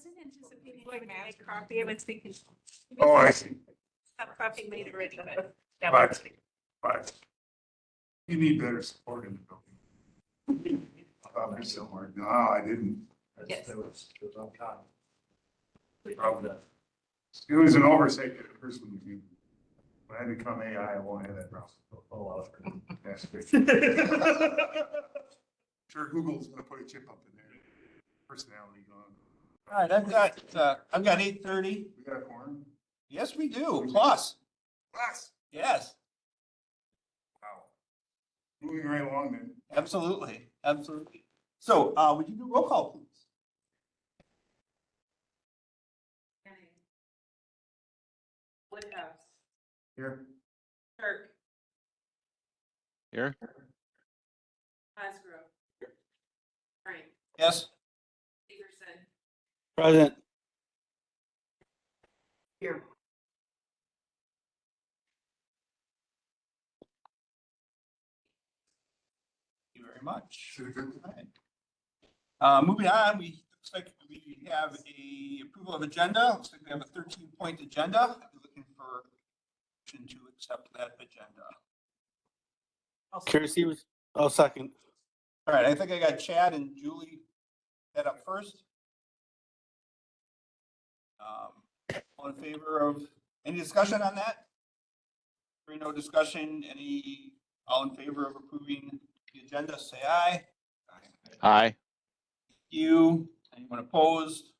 wasn't anticipating like make coffee. I was thinking. Oh, I see. Have coffee made already, but. that But, was- but you need better support in the building. No, I didn't. Yes. It was on top. Probably. It was an oversight that the person was using. When I become AI, I won't have that problem. Oh, well. That's great. Sure, Google's gonna put a chip up in there. Personality gone. All right, I've got 8:30. We got a quorum? Yes, we do. Plus, Yes. yes, Wow. Moving right along then. absolutely, absolutely. So, would you do roll call, please? Woodhouse, Here. Kirk, Here? Cosgrove. Frank, Yes. Peterson, Present. here. Thank you very much. Should have been. All right. Moving on, looks like we have a approval of agenda. Looks like we have a 13-point agenda. I'm looking for motion to accept that agenda. Kirsty was, oh, second. All right, I think I got Chad and Julie head up first. All in favor of, any discussion on that? Hearing no discussion, all in favor of approving the agenda, say aye. Aye. You, anyone opposed?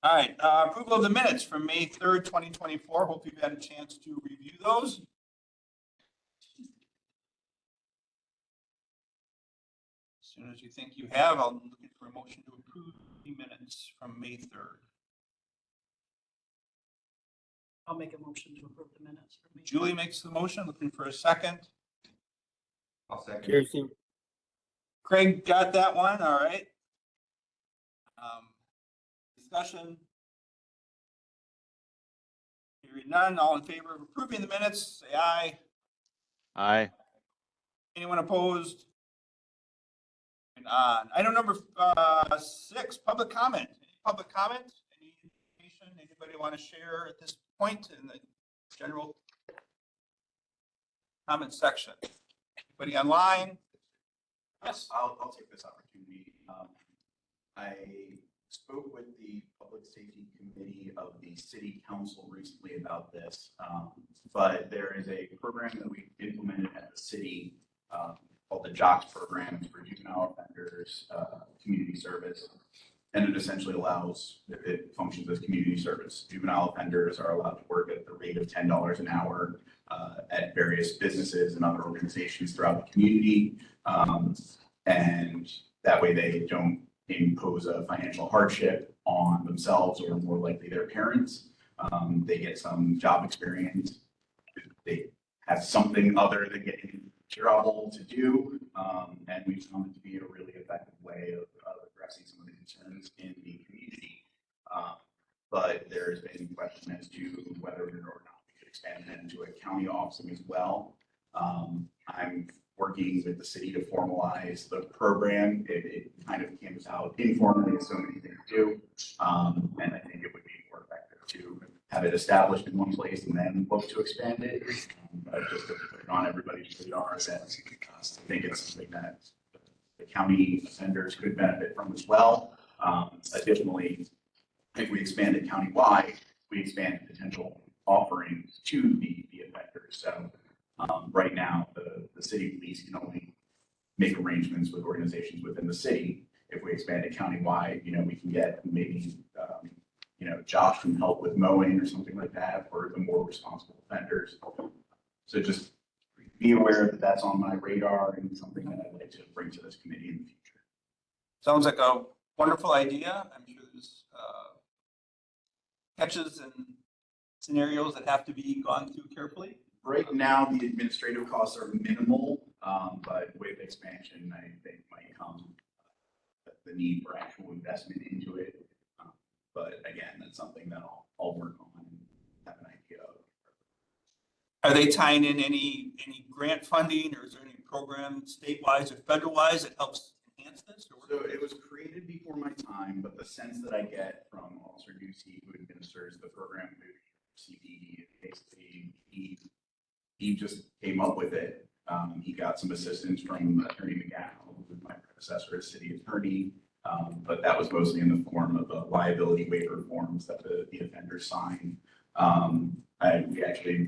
All right, approval of the minutes from May 3rd, 2024. Hope you've had a chance to review those. As soon as you think you have, I'm looking for a motion to approve the minutes from May 3rd. I'll make a motion to approve the minutes for me. Julie makes the motion, looking for a second. I'll second. Kirsty. Craig got that one, all right. Discussion. Hearing none, all in favor of approving the minutes, say aye. Aye. Anyone opposed? And on item number 6, public comment. Any public comment? Any information anybody want to share at this point in the general comment section? Anybody online? Yes. I'll take this opportunity. I spoke with the Public Safety Committee of the City Council recently about this, but there is a program that we implemented at the city called the JOCS program for juvenile offenders, community service. And it essentially it functions as community service. Juvenile offenders are allowed to work at the rate of $10 an hour at various businesses and other organizations throughout the community. And that way they don't impose a financial hardship on themselves or more likely their parents. They get some job experience. They have something other than getting in trouble to do. And we found it to be a really effective way of addressing some of the concerns in the community. But there's been question as to whether or not we could expand it into a county office as well. I'm working with the city to formalize the program. It kind of came out informally, as so many things do. And I think it would be more effective to have it established in one place and then look to expand it. Just to put it on everybody's radar that I think it's something that the county offenders could benefit from as well. Additionally, if we expand it countywide, we expand potential offerings to the offenders. So right now, the city police can only make arrangements with organizations within the city. If we expand it countywide, we can get maybe, Josh can help with mowing or something like that for the more responsible offenders. So just be aware that that's on my radar and something that I'd like to bring to this committee in the future. Sounds like a wonderful idea. I'm sure there's catches and scenarios that have to be gone through carefully. Right now, the administrative costs are minimal, but with expansion, I think might come the need for actual investment into it. But again, that's something that I'll work on and have an idea of. Are they tying in any grant funding, or is there any program statewide or federal-wise that helps enhance this? So it was created before my time. time, but the sense that I get from Officer Ducey, who administers the program through CPD, basically he just came up with it. He got some assistance from Attorney McGowan, who was my predecessor as city attorney, but that was mostly in the form of liability waiver forms that the offenders sign.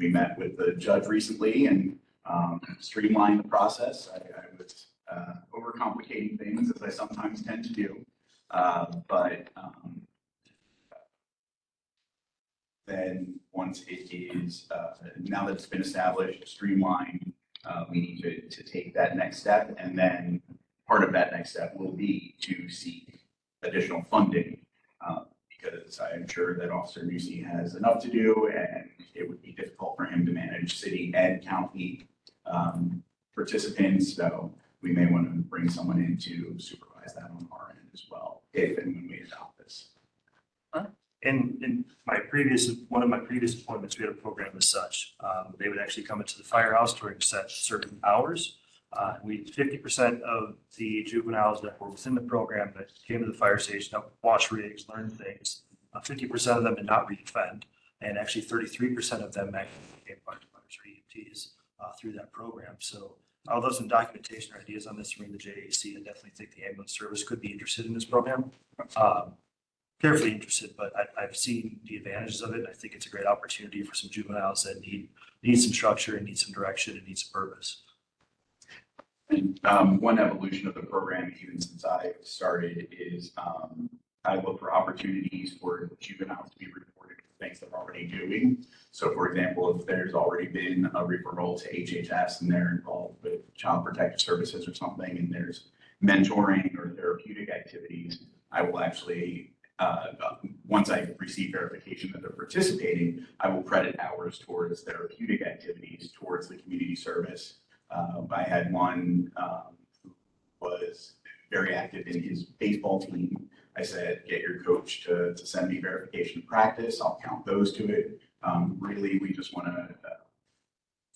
We met with the judge recently and streamlined the process. I was overcomplicating things, as I sometimes tend to do, but then once it is, now that it's been established, streamlined, we need to take that next step. And then part of that next step will be to seek additional funding, because I am sure that Officer Ducey has enough to do, and it would be difficult for him to manage city and county participants. So we may want to bring someone in to supervise that on our end as well, if and when we adopt this. In one of my previous appointments, we had a program as such. They would actually come into the firehouse during certain hours. We 50% of the juveniles that were within the program that came to the fire station, watch rigs, learn things. 50% of them did not re-offend, and actually 33% of them actually became firefighters or EMTs through that program. So although some documentation or ideas on this from the JAC, I definitely think the ambulance service could be interested in this program. Carefully interested, but I've seen the advantages of it. I think it's a great opportunity for some juveniles that need some structure and need some direction and need some purpose. And one evolution of the program, even since I started, is I look for opportunities for juveniles to be reported for things they're already doing. So, for example, if there's already been a referral to HHS and they're involved with Child Protective Services or something, and there's mentoring or therapeutic activities, I will actually once I receive verification that they're participating, I will credit hours towards therapeutic activities, towards the community service. I had one who was very active in his baseball team. I said, get your coach to send me verification of practice. I'll count those to it. Really, we just want to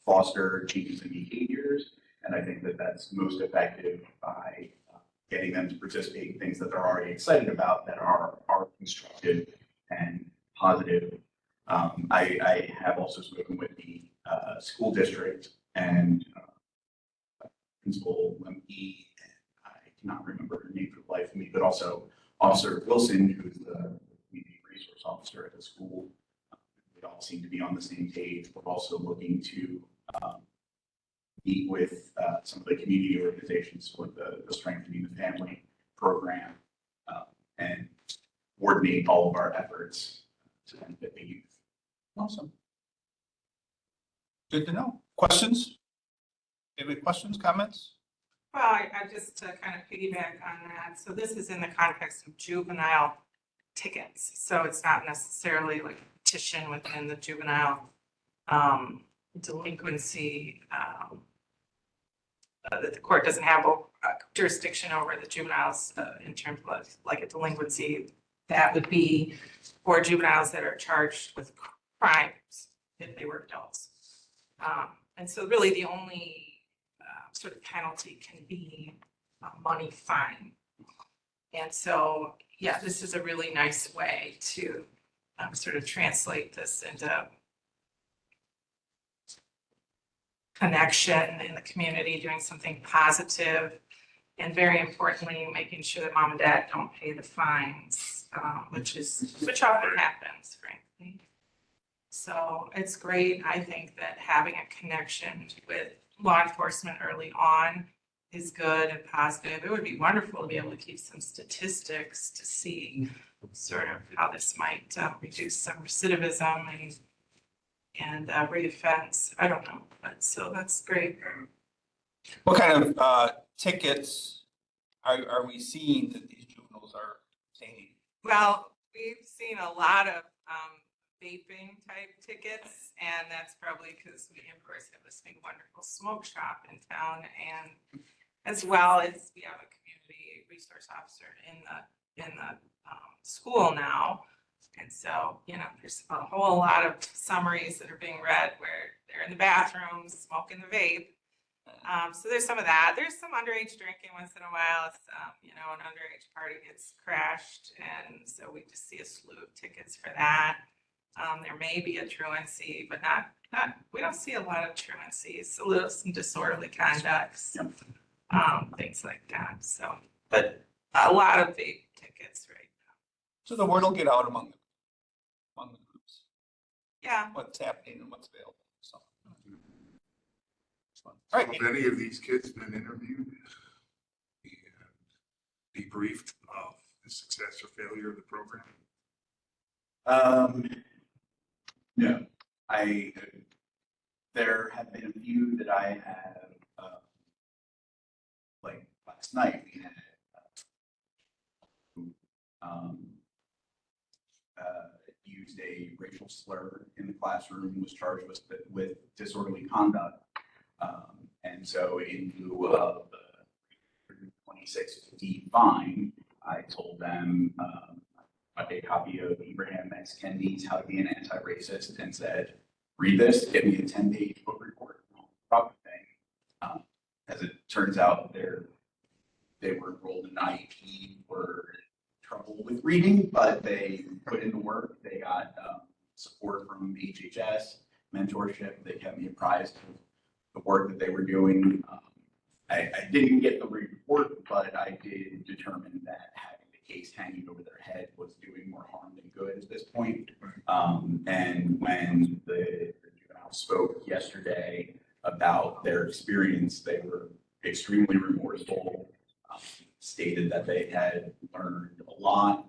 foster changes in behaviors. And I think that that's most effective by getting them to participate in things that they're already excited about, that are constructive and positive. I have also spoken with the school district and Principal Lemke, I cannot remember her name for the life of me, but also Officer Wilson, who's the community resource officer at the school. We all seem to be on the same page. We're also looking to meet with some of the community organizations for the Strengthening the Family program, and coordinate all of our efforts to benefit the youth. Awesome. Good to know. Questions? Any questions, comments? Well, I just to kind of piggyback on that. So this is in the context of juvenile tickets. So it's not necessarily like a petition within the juvenile delinquency. That the court doesn't have jurisdiction over the juveniles in terms of like a delinquency. That would be for juveniles that are charged with crimes if they were adults. And so really the only sort of penalty can be a money fine. And so, yeah, this is a really nice way to sort of translate this into connection in the community, doing something positive, and very importantly, making sure that mom and dad don't pay the fines, which often happens, frankly. So it's great. I think that having a connection with law enforcement early on is good and positive. It would be wonderful to be able to keep some statistics to see sort of how this might reduce some recidivism and reoffense. I don't know, but so that's great. What kind of tickets are we seeing that these juveniles are obtaining? Well, we've seen a lot of vaping type tickets, and that's probably because we, of course, have this big wonderful smoke shop in town, and as well as we have a community resource officer in the school now. And so, you know, there's a whole lot of summaries that are being read where they're in the bathrooms smoking the vape. So there's some of that. There's some underage drinking once in a while. It's, an underage party gets crashed, and so we just see a slew of tickets for that. There may be a truancy, but not. We don't see a lot of truancies. Some disorderly conducts, things like that. So, but a lot of vape tickets right now. So the word will get out among the groups, Yeah. what's happening and what's available, so. All right, Have any of these kids been interviewed and debriefed of the success or failure of the program? No, there have been a few that I have, like last night, we had, used a racial slur in the classroom, was charged with disorderly conduct. And so in lieu of the $26.50 fine, I told them, a copy of Abraham X. Kennedy's How to Be an Anti-Racist, and said, read this, get me a 10-page book report. Proper thing. As it turns out, they were enrolled in IEP, were in trouble with reading, but they put in the work. They got support from HHS, mentorship. They kept me apprised of the work that they were doing. I didn't get the report, but I did determine that having the case hanging over their head was doing more harm than good at this point. And when the juvenile spoke yesterday about their experience, they were extremely remorseful, stated that they had learned a lot,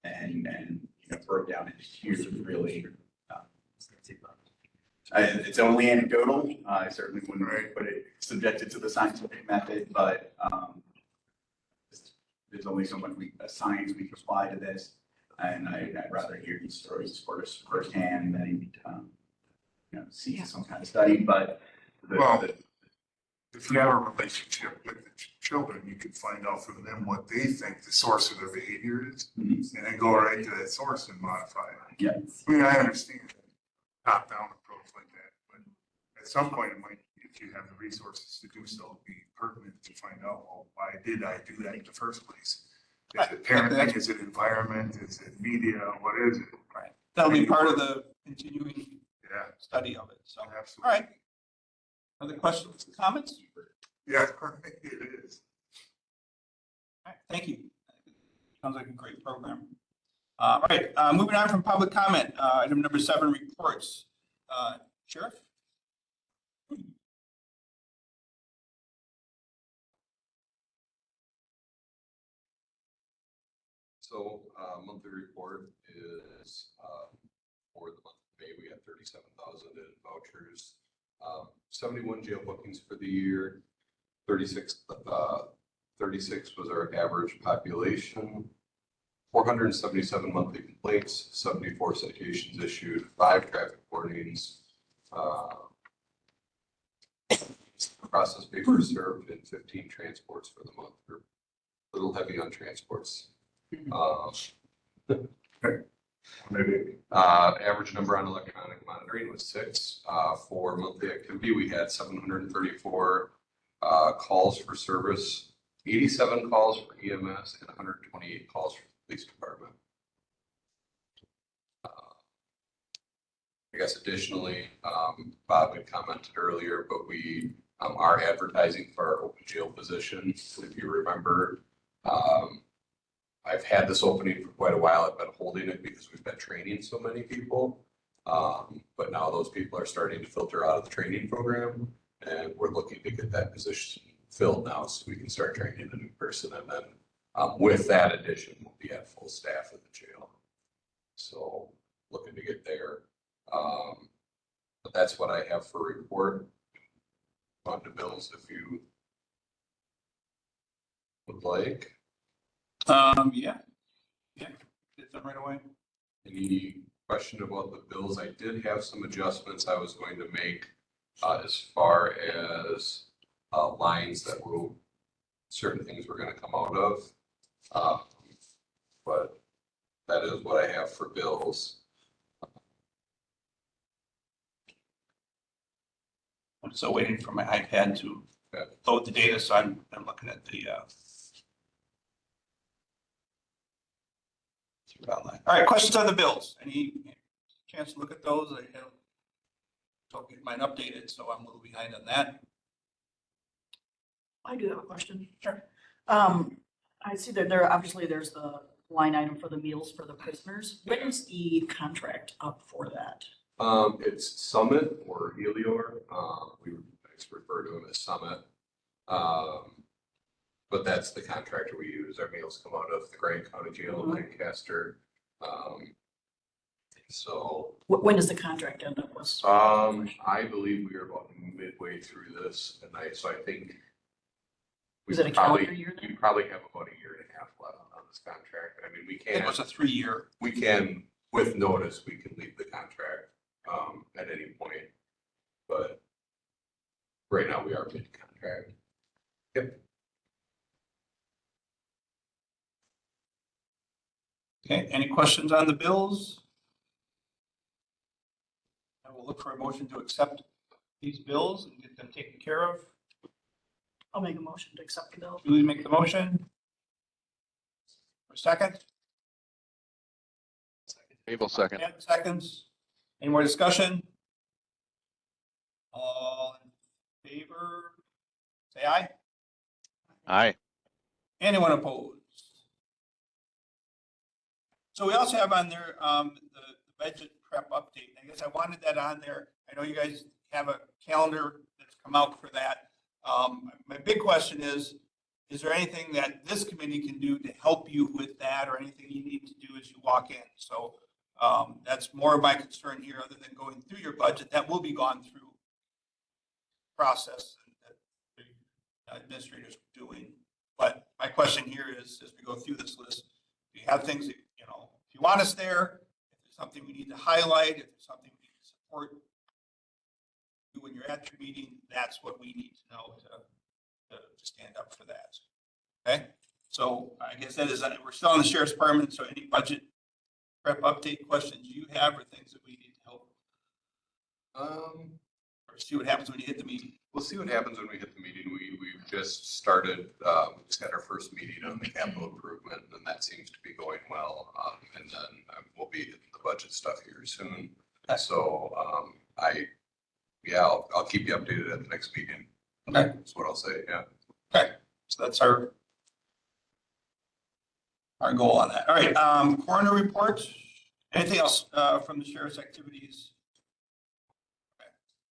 and broke down into tears, really. It's only anecdotal. I certainly wouldn't put it subjected to the scientific method, but there's only so much science we can apply to this, and I'd rather hear these stories firsthand than see some kind of study. But if you have a relationship with the children, you can find out from them what they think the source of their behavior is, and then go right to that source and modify it. Yeah. I mean, I understand a top-down approach like that, but at some point, it might, if you have the resources to do so, be pertinent to find out, well, why did I do that in the first place? Is it parenting? Is it environment? Is it media? What is it? right. That'll be part of the continuing study of it, so. Absolutely. All right. Other questions, comments? Yeah, it is. All right, thank you. Sounds like a great program. All right, moving on from public comment, item number 7, reports. Sheriff? So, monthly report is, for the month of May, we had 37,000 in vouchers, 71 jail bookings for the year, 36 was our average population, 477 monthly complaints, 74 citations issued, 5 traffic warnings, process papers served, and 15 transports for the month. We're a little heavy on transports. Maybe. Average number on electronic monitoring was 6. For monthly activity, we had 734 calls for service, 87 calls for EMS, and 128 calls for the police department. I guess additionally, Bob had commented earlier, but we are advertising for our open jail position. If you remember, I've had this opening for quite a while. I've been holding it because we've been training so many people. But now those people are starting to filter out of the training program, and we're looking to get that position filled now so we can start training a new person. And then with that addition, we'll be at full staff at the jail. So looking to get there. But that's what I have for report. On to bills if you would like. Yeah, get them right away. Any question about the bills? I did have some adjustments I was going to make as far as lines that will, certain things were going to come out of. But that is what I have for bills. I'm still waiting for my iPad to load the data, so I'm looking at the online. All right, questions on the bills? Any chance to look at those? I have, don't get mine updated, so I'm a little behind on that. I do have a question. Sure. I see that obviously there's the line item for the meals for the prisoners. When is the contract up for that? It's Summit or Helior. We refer to them as Summit. But that's the contractor we use. Our meals come out of the Grand County Jail in Lancaster. So. When does the contract end up with? I believe we are about midway through this, and so I think. Is it a calendar year then? We probably have about a year and a half left on this contract. I mean, we It can. was a 3-year. We can, with notice, we can leave the contract, at any point. But right now we are mid-contract. Yep. Okay, any questions on the bills? I will look for a motion to accept these bills and get them taken care of. I'll make a motion to accept the bill. Julie, make the motion. For a second? Abel second. 10 seconds. Any more discussion? All in favor, say aye. Aye. Anyone opposed? So we also have on there, the budget prep update. I guess I wanted that on there. I know you guys have a calendar that's come out for that. My big question is there anything that this committee can do to help you with that, or anything you need to do as you walk in? So that's more of my concern here, other than going through your budget. That will be gone through process that the administrators are doing. But my question here is, as we go through this list, do you have things that, you know, if you want us there, if there's something we need to highlight, if there's something we need to support you when you're at your meeting, that's what we need to know to stand up for that. Okay, so I guess that is, we're still in the sheriff's department, so any budget prep update questions you have, or things that we need to help, or see what happens when you hit the meeting? We'll see what happens when we hit the meeting. We've just started, we just had our first meeting on the capital improvement, and that seems to be going well. And then we'll be hitting the budget stuff here soon. So I'll keep you updated at the next meeting. Okay. That's what I'll say, yeah. Okay, so that's our goal on that. All right, coroner report. Anything else from the sheriff's activities?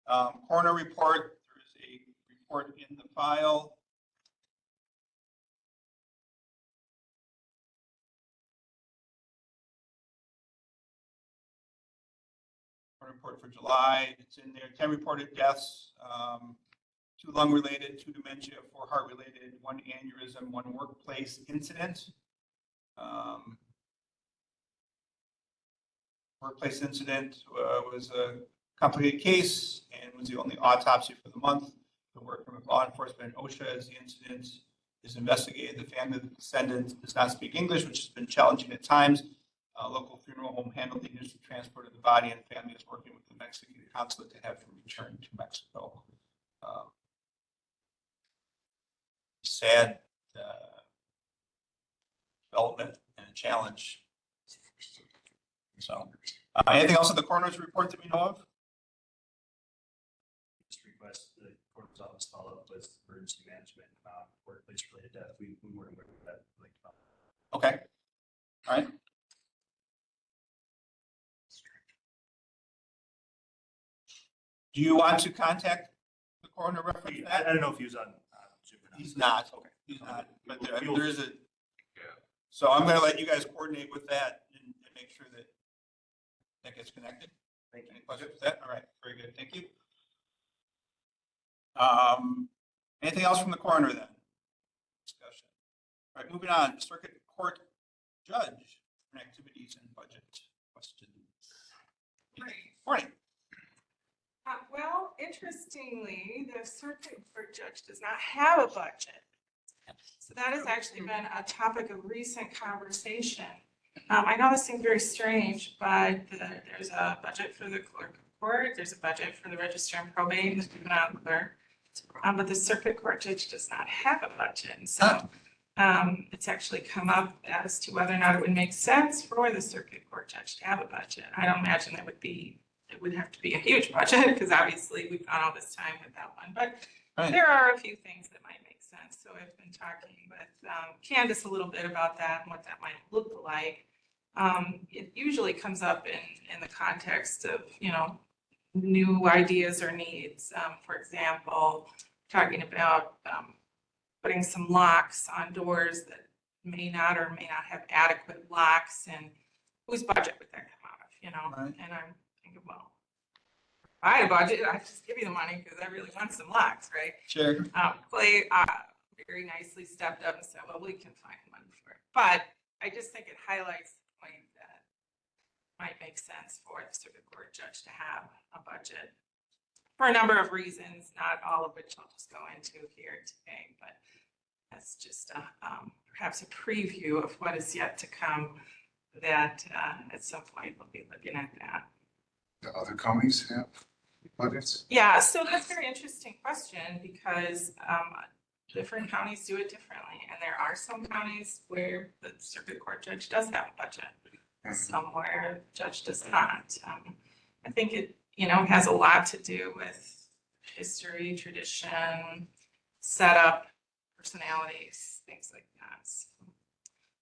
Okay. Coroner report. There is a report in the file. Report for July. It's in there. 10 reported deaths. 2 lung-related, 2 dementia, 4 heart-related, 1 aneurysm, 1 workplace incident. Workplace incident was a complicated case and was the only autopsy for the month. The work from law enforcement and OSHA as the incident is investigated. The family of the descendant does not speak English, which has been challenging at times. Local funeral home handled the initial transport of the body, and family is working with the Mexican consulate to have him returned to Mexico. Sad development and a challenge. So, anything else in the coroner's report that we know of? Just request the coroner's office follow up with emergency management, workplace related death. We weren't aware of that. Okay. All right. Do you want to contact the coroner reference I that? don't know if he was on Zoom or not. He's not. Okay. He's not. But there, I mean, there is a. Yeah. So I'm going to let you guys coordinate with that and make sure that that gets connected. Thank you. Any questions with that? All right. Very good. Thank you. Anything else from the coroner then? Discussion. All right. Moving on. Circuit Court Judge activities and budget questions. Morning. Well, interestingly, the circuit court judge does not have a budget. So that has actually been a topic of recent conversation. I know this seems very strange, but there's a budget for the clerk of court, there's a budget for the register and probate, that's given out there. But the circuit court judge does not have a budget, and so it's actually come up as to whether or not it would make sense for the circuit court judge to have a budget. I don't imagine it would have to be a huge budget, because obviously we've gone all this time without one, but Right. there are a few things that might make sense. So I've been talking with Candace a little bit about that and what that might look like. It usually comes up in the context of, new ideas or needs. For example, talking about putting some locks on doors that may not have adequate locks, and whose budget would that come out of, Right. And I'm thinking, well, if I had a budget, I'd just give you the money because I really want some locks, right? Sure. Clay very nicely stepped up and said, well, we can find money for it. But I just think it highlights the point that might make sense for the circuit court judge to have a budget for a number of reasons, not all of which I'll just go into here today, but that's just perhaps a preview of what is yet to come, that at some point we'll be looking at that. Do other counties have budgets? Yeah, so that's a very interesting question, because different counties do it differently. And there are some counties where the circuit court judge does have a budget, somewhere the judge does not. I think it, has a lot to do with history, tradition, setup, personalities, things like that. So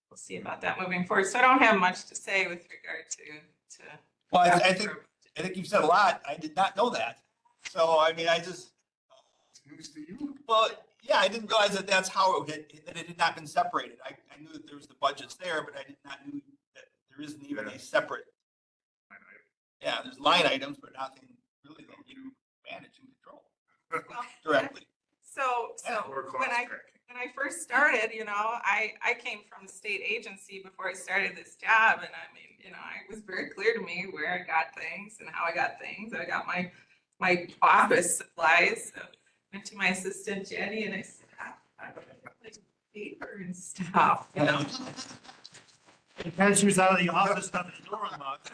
we'll see about that moving forward. So I don't have much to say with regard to. Well, I think you've said a lot. I did not know that. So, I mean, News to you? well, yeah, I didn't realize that that's how that it had not been separated. I knew that there was the budgets there, but I did not know that there isn't even a separate, yeah, there's line items, but nothing really that you manage and control Well, directly. So Or when cost I tracking. first started, I came from the state agency before I started this job, and I mean, it was very clear to me where I got things and how I got things. I got my office supplies. So I went to my assistant Jenny and I said, I don't have like paper and stuff, As she's out of the office, stuff the door unlocked.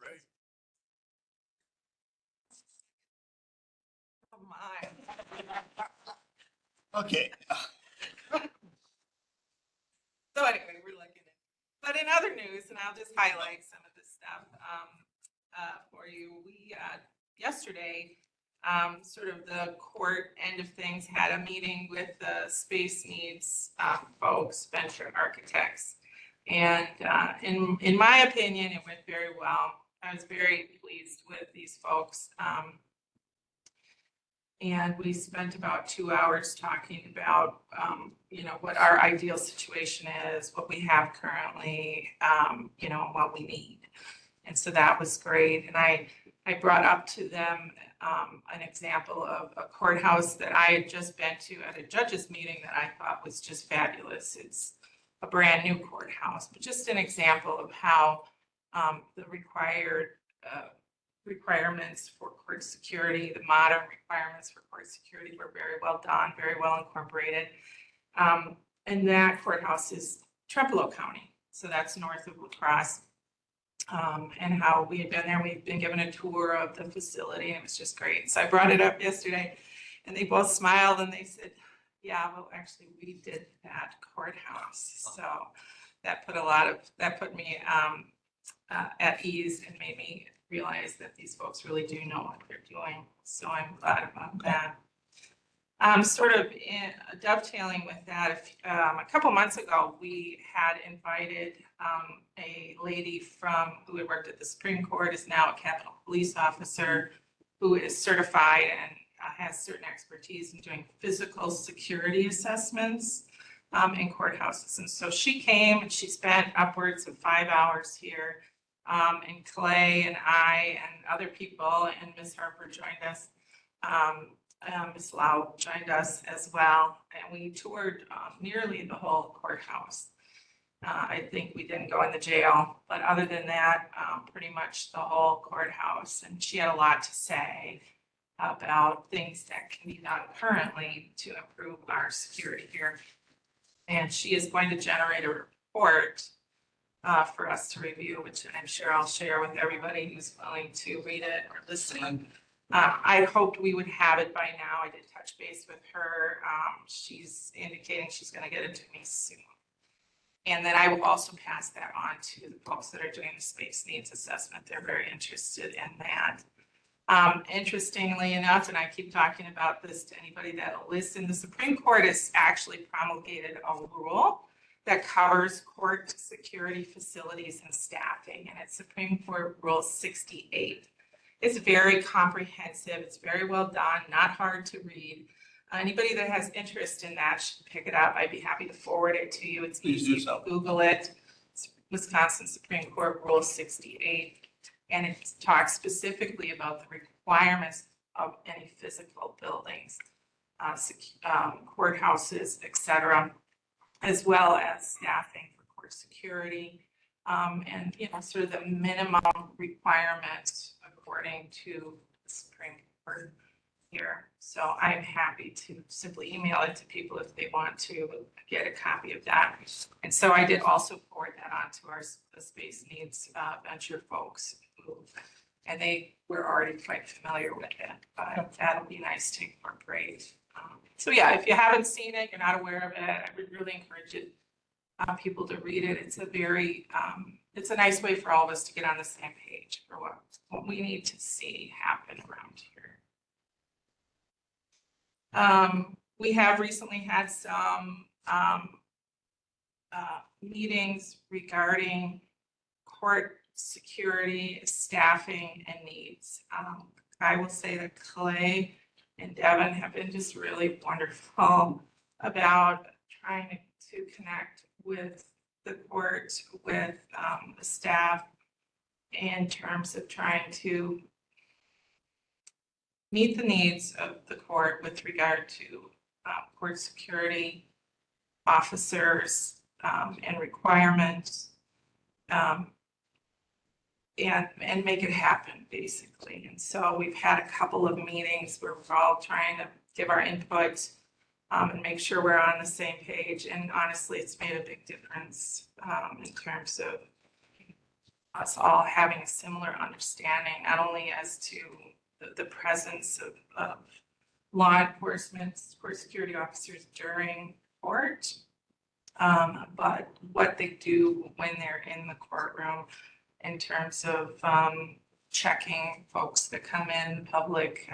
Right. Oh my. Okay. So anyway, we're looking at, but in other news, and I'll just highlight some of this stuff for you. We yesterday, sort of the court end of things, had a meeting with the space needs folks, Venture Architects, and in my opinion, it went very well. I was very pleased with these folks. And we spent about 2 hours talking about, what our ideal situation is, what we have currently, what we need. And so that was great. And I brought up to them an example of a courthouse that I had just been to at a judges meeting that I thought was just fabulous. It's a brand new courthouse, but just an example of how the requirements for court security, the modern requirements for court security were very well done, very well incorporated. And that courthouse is Trempealeau County, so that's north of La Crosse. And how we had been there, we've been given a tour of the facility, and it was just great. So I brought it up yesterday, and they both smiled and they said, yeah, well, actually, we did that courthouse. So that put me at ease and made me realize that these folks really do know what they're doing. So I'm glad about that. Sort of dovetailing with that, a couple months ago, we had invited a lady who had worked at the Supreme Court, is now a Capitol Police officer, who is certified and has certain expertise in doing physical security assessments in courthouses. And so she came and she spent upwards of 5 hours here. And Clay and I and other people, and Ms. Harper joined us. Ms. Lau joined us as well, and we toured nearly the whole courthouse. I think we didn't go in the jail, but other than that, pretty much the whole courthouse. And she had a lot to say about things that can be done currently to improve our security here. And she is going to generate a report for us to review, which I'm sure I'll share with everybody who's willing to read it or listen. I hoped we would have it by now. I did touch base with her. She's indicating she's going to get it to me soon. And then I will also pass that on to the folks that are doing the space needs assessment. They're very interested in that. Interestingly enough, and I keep talking about this to anybody that'll listen, the Supreme Court has actually promulgated a rule that covers court security facilities and staffing, and it's Supreme Court Rule 68. It's very comprehensive. It's very well done, not hard to read. Anybody that has interest in that should pick it up. I'd be happy to forward it to you. It's Please do easy. so. Google it. It's Wisconsin Supreme Court Rule 68. And it talks specifically about the requirements of any physical buildings, courthouses, et cetera, as well as staffing for court security. And, you know, sort of the minimum requirements according to the Supreme Court here. So I'm happy to simply email it to people if they want to get a copy of that. And so I did also forward that on to our space needs venture folks, and they were already quite familiar with it, but that'll be nice to incorporate. So yeah, if you haven't seen it, you're not aware of it, I would really encourage it, people to read it. It's a very, it's a nice way for all of us to get on the same page for what we need to see happen around here. We have recently had some meetings regarding court security, staffing, and needs. I will say that Clay and Devin have been just really wonderful about trying to connect with the court, with the staff, in terms of trying to meet the needs of the court with regard to court security, officers, and requirements, and make it happen, basically. And so we've had a couple of meetings where we're all trying to give our input and make sure we're on the same page. And honestly, it's made a big difference in terms of us all having a similar understanding, not only as to the presence of law enforcement, court security officers during court, but what they do when they're in the courtroom in terms of checking folks that come in public.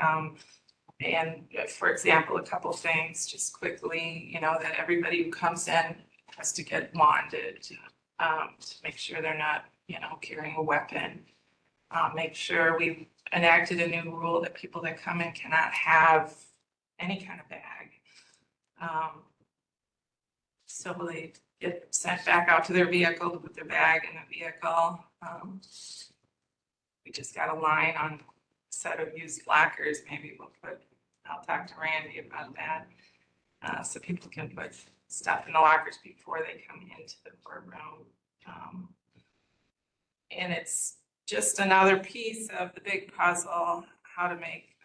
And for example, a couple things just quickly, you know, that everybody who comes in has to get bonded to make sure they're not, you know, carrying a weapon. Make sure we've enacted a new rule that people that come in cannot have any kind of bag. So they get sent back out to their vehicle to put their bag in the vehicle. We just got a line on a set of used lockers. Maybe I'll talk to Randy about that. So people can put stuff in the lockers before they come into the courtroom. And it's just another piece of the big puzzle, how to make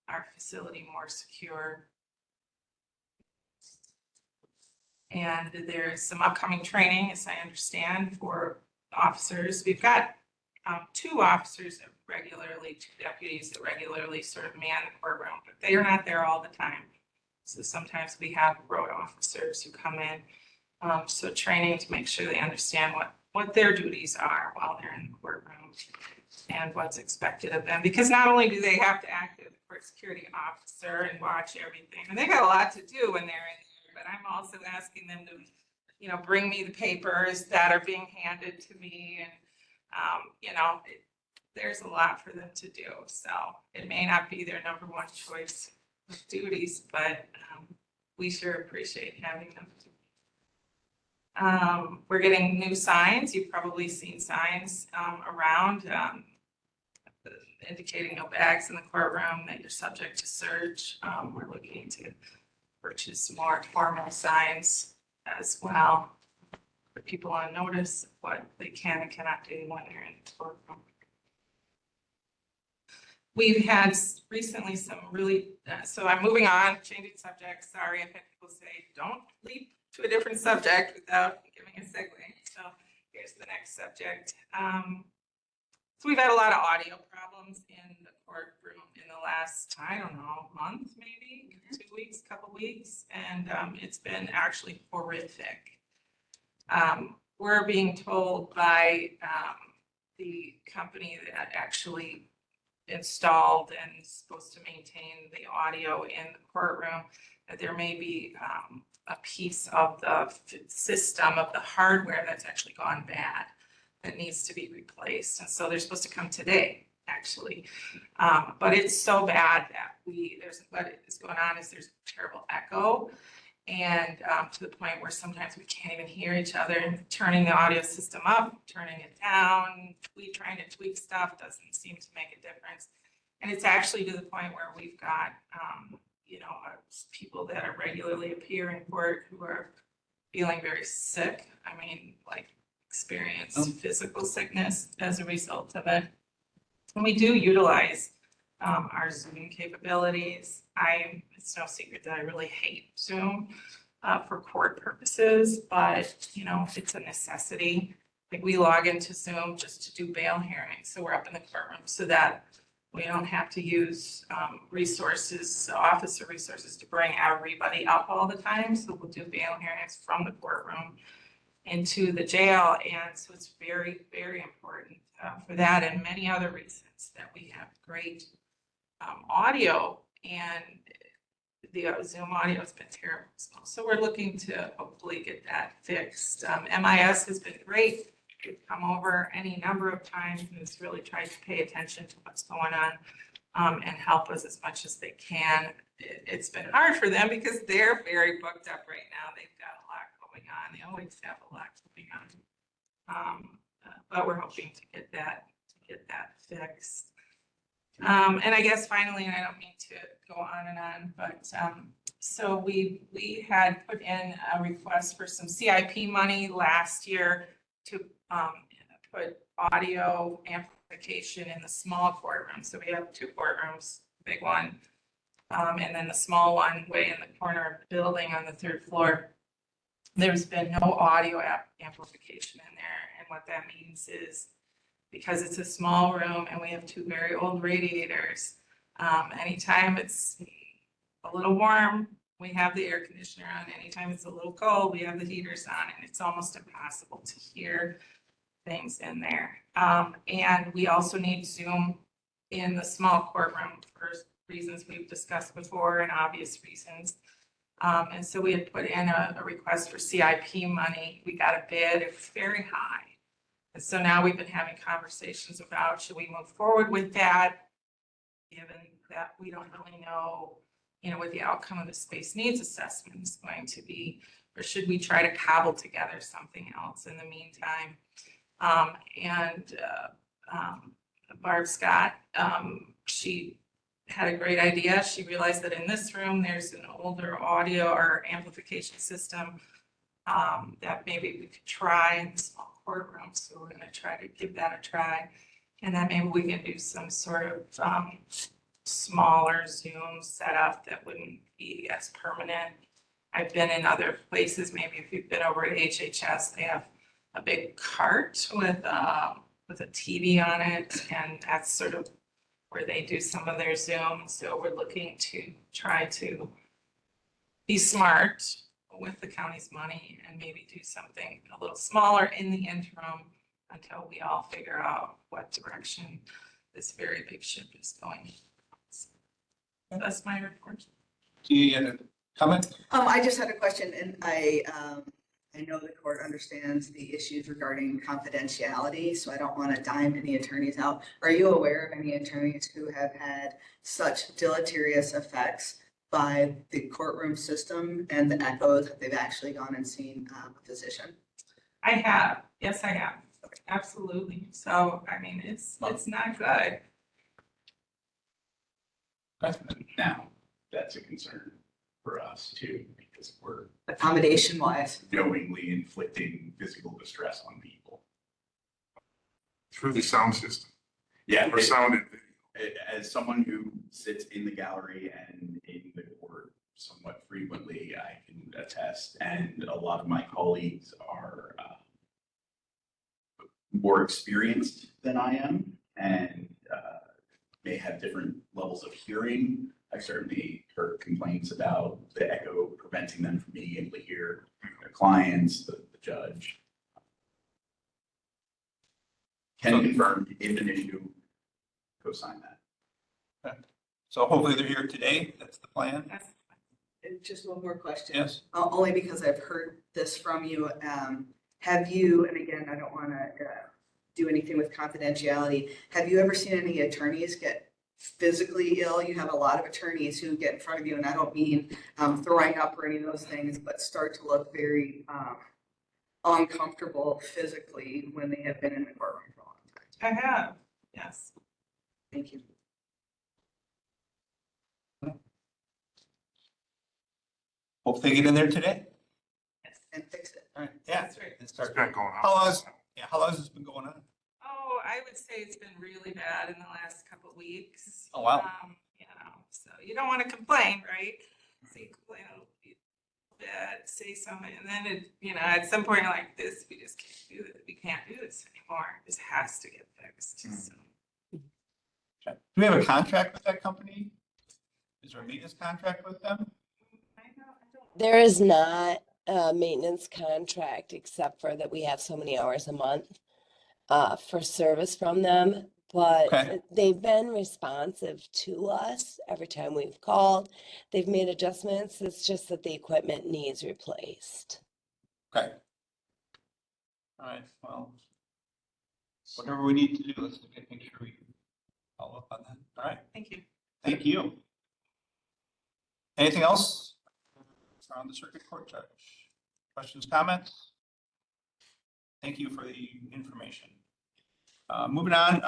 our facility more secure. And there's some upcoming training, as I understand, for officers. We've got 2 officers that regularly, 2 deputies that regularly sort of man the courtroom, but they are not there all the time. So sometimes we have road officers who come in. So training to make sure they understand what their duties are while they're in the courtroom and what's expected of them. Because not only do they have to act as a court security officer and watch everything, and they got a lot to do when they're in there, but I'm also asking them to, you know, bring me the papers that are being handed to me. And, you know, there's a lot for them to do. So it may not be their number one choice of duties, but we sure appreciate having them. We're getting new signs. You've probably seen signs around indicating no bags in the courtroom, that you're subject to search. We're looking to purchase more formal signs as well, put people on notice of what they can and cannot do when they're in the courtroom. We've had recently some really, so I'm moving on, changing subjects. Sorry if people say, don't leap to a different subject without giving a segue. So here's the next subject. So we've had a lot of audio problems in the courtroom in the last, I don't know, month, maybe 2 weeks, couple weeks, and it's been actually horrific. We're being told by the company that actually installed and is supposed to maintain the audio in the courtroom that there may be a piece of the system of the hardware that's actually gone bad that needs to be replaced. And so they're supposed to come today, actually. But it's so bad that what is going on is there's terrible echo. And to the point where sometimes we can't even hear each other, and turning the audio system up, turning it down, trying to tweak stuff doesn't seem to make a difference. And it's actually to the point where we've got, people that are regularly appear in court who are feeling very sick. I mean, like experience physical sickness as a result of it. And we do utilize our Zoom capabilities. It's no secret that I really hate Zoom for court purposes, but it's a necessity. Like we log into Zoom just to do bail hearings. So we're up in the courtroom so that we don't have to use officer resources to bring everybody up all the time. So we'll do bail hearings from the courtroom into the jail. And so it's very, very important for that and many other reasons that we have great audio, and the Zoom audio has been terrible. So we're looking to hopefully get that fixed. MIS has been great. They've come over any number of times and has really tried to pay attention to what's going on and help us as much as they can. It's been hard for them because they're very booked up right now. They've got a lot going on. They always have a lot going on. But we're hoping to get that fixed. And I guess finally, and I don't mean to go on and on, but so we had put in a request for some CIP money last year to put audio amplification in the small courtroom. So we have 2 courtrooms, big one, and then the small one way in the corner of the building on the 3rd floor. There's been no audio amplification in there, and what that means is, because it's a small room and we have 2 very old radiators, anytime it's a little warm, we have the air conditioner on. Anytime it's a little cold, we have the heaters on, and it's almost impossible to hear things in there. And we also need Zoom in the small courtroom for reasons we've discussed before and obvious reasons. And so we had put in a request for CIP money. We got a bid, it's very high. And so now we've been having conversations about, should we move forward with that, given that we don't really know, what the outcome of the space needs assessment is going to be, or should we try to cobble together something else in the meantime? Barb Scott, she had a great idea. She realized that in this room, there's an older audio or amplification system that maybe we could try in the small courtroom. So we're gonna try to give that a try. And then maybe we can do some sort of smaller Zoom setup that wouldn't be as permanent. I've been in other places, maybe if you've been over at HHS, they have a big cart with a TV on it, and that's sort of where they do some of their Zoom. So we're looking to try to be smart with the county's money and maybe do something a little smaller in the interim until we all figure out what direction this very big ship is going. So that's my report. Any other comment? I just had a question, and I know the court understands the issues regarding confidentiality, so I don't want to dime any attorneys out. Are you aware of any attorneys who have had such deleterious effects by the courtroom system and the echoes that they've actually gone and seen a physician? I have, yes, I have, absolutely. So, I mean, it's not good. Now, that's a concern for us too, because we're Accommodation wise. knowingly inflicting physical distress on people. Through the sound system, Yeah, or sound and video. as someone who sits in the gallery and in the court somewhat frequently, I can attest, and a lot of my colleagues are more experienced than I am and may have different levels of hearing. I've certainly heard complaints about the echo preventing them from being able to hear their clients, the judge. Can confirm even if you co-sign that. So hopefully they're here today. That's the plan. That's And just one more question. Yes. Only because I've heard this from you. Have you, and again, I don't want to do anything with confidentiality. Have you ever seen any attorneys get physically ill? You have a lot of attorneys who get in front of you, and I don't mean throwing up or any of those things, but start to look very uncomfortable physically when they have been in the courtroom for a long time. I have, yes. Thank you. Hope they get in there today. And fix it. All right. Yeah. That's right. And It's start. been going on. How long is, how long has this been going on? Oh, I would say it's been really bad in the last couple of weeks. Oh, wow. You know, so you don't want to complain, right? So you complain a little bit, say something, and then it, you know, at some point like this, we just can't do it. We can't do this anymore. This has to get fixed. So. Do we have a contract with that company? Is there a maintenance contract with them? I don't. There is not a maintenance contract except for that we have so many hours a month for service from them. But Okay. they've been responsive to us every time we've called. They've made adjustments. It's just that the equipment needs replaced. Okay. All right, well, whatever we need to do, let's make sure we follow up on that. All right, Thank you. thank you. Anything else around the circuit court judge? Questions, comments? Thank you for the information. Moving on,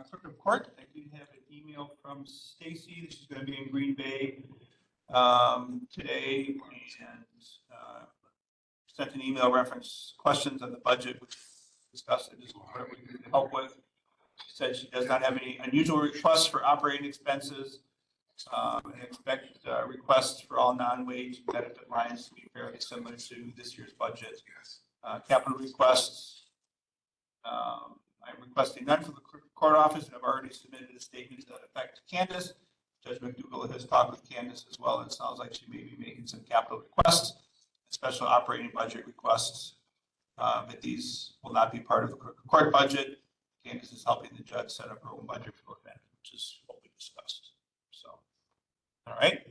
clerk of court, I do have an email from Stacy. She's going to be in Green Bay today, and sent an email reference questions on the budget, which discussed it, just what we can help with. She said she does not have any unusual requests for operating expenses, and expect requests for all non-wage benefit lines to be fairly similar to this year's budget. Yes. Capital requests. I'm requesting none from the clerk of court office, and I've already submitted a statement to that effect to Candace. Judge McDougall has talked with Candace as well, and it sounds like she may be making some capital requests, special operating budget requests. But these will not be part of the clerk of court budget. Candace is helping the judge set up her own budget for the event, which is what we discussed. So, all right.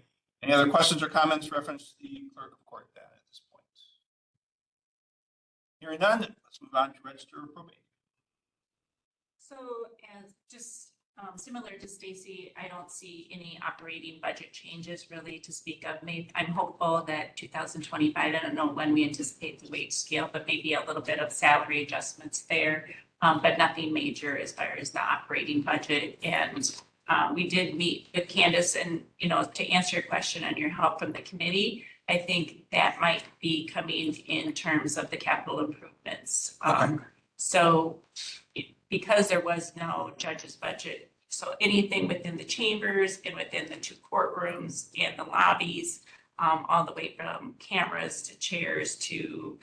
Any other questions or comments reference to the clerk of court then at this point? Hearing none, let's move on to register of probate. So as just similar to Stacy, I don't see any operating budget changes really to speak of. Maybe I'm hopeful that 2025, I don't know when we anticipate the wage scale, but maybe a little bit of salary adjustments there, but nothing major as far as the operating budget. And we did meet with Candace, and, you know, to answer your question on your help from the committee, I think that might be coming in terms of the capital improvements. So because there was no judge's budget, so anything within the chambers and within the two courtrooms and the lobbies, all the way from cameras to chairs to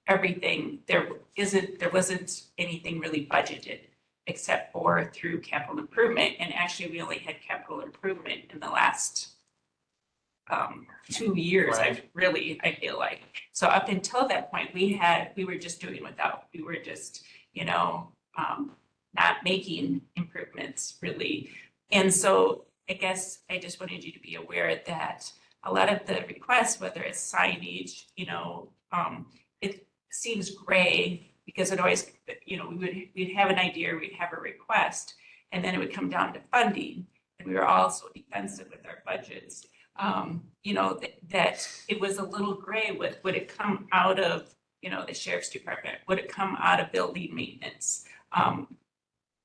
everything, there wasn't anything really budgeted except for through capital improvement. And actually, we only had capital improvement in the last 2 years. Right. I feel like. So up until that point, we were just doing without. We were just, you know, not making improvements really. And so I guess I just wanted you to be aware that a lot of the requests, whether it's signage, you know, it seems gray because it always, you know, we'd have an idea, we'd have a request, and then it would come down to funding. And we were also defensive with our budgets. You know, that it was a little gray with, would it come out of, you know, the sheriff's department? Would it come out of building maintenance?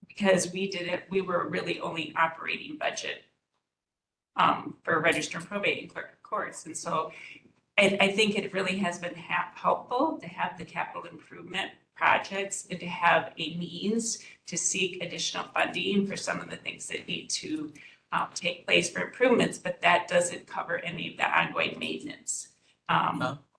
Because we were really only operating budget for register and probate and clerk of courts. And so I think it really has been helpful to have the capital improvement projects and to have a means to seek additional funding for some of the things that need to take place for improvements, but that doesn't cover any of the ongoing maintenance.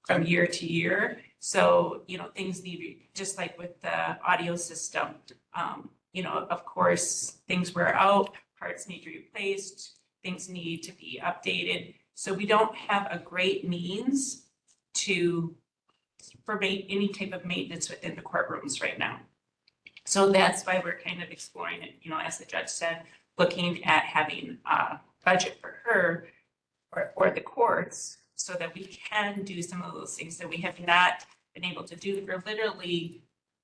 from year to year. So, things need, just like with the audio system, of course, things wear out, parts need to be replaced, things need to be updated. So we don't have a great means for any type of maintenance within the courtrooms right now. So that's why we're kind of exploring it, as the judge said, looking at having a budget for her or the courts so that we can do some of those things that we have not been able to do for literally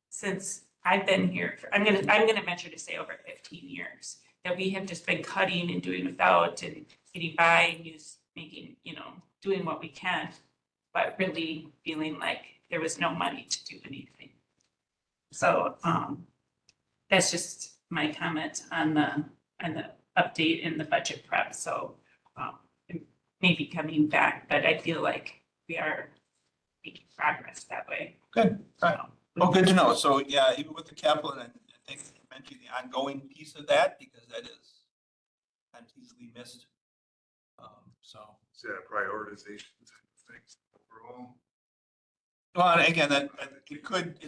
since I've been here. I'm gonna venture to say over 15 years that we have just been cutting and doing without and getting by and doing what we can, but really feeling like there was no money to do anything. So that's just my comment on the update in the budget prep. So maybe coming back, but I feel like we are making progress that way. Good, right. Well, good to know. So yeah, even with the capital, and I think you mentioned the ongoing piece of that, because that is kind of easily missed. So. Is that a prioritization type of thing overall? Well, and again, it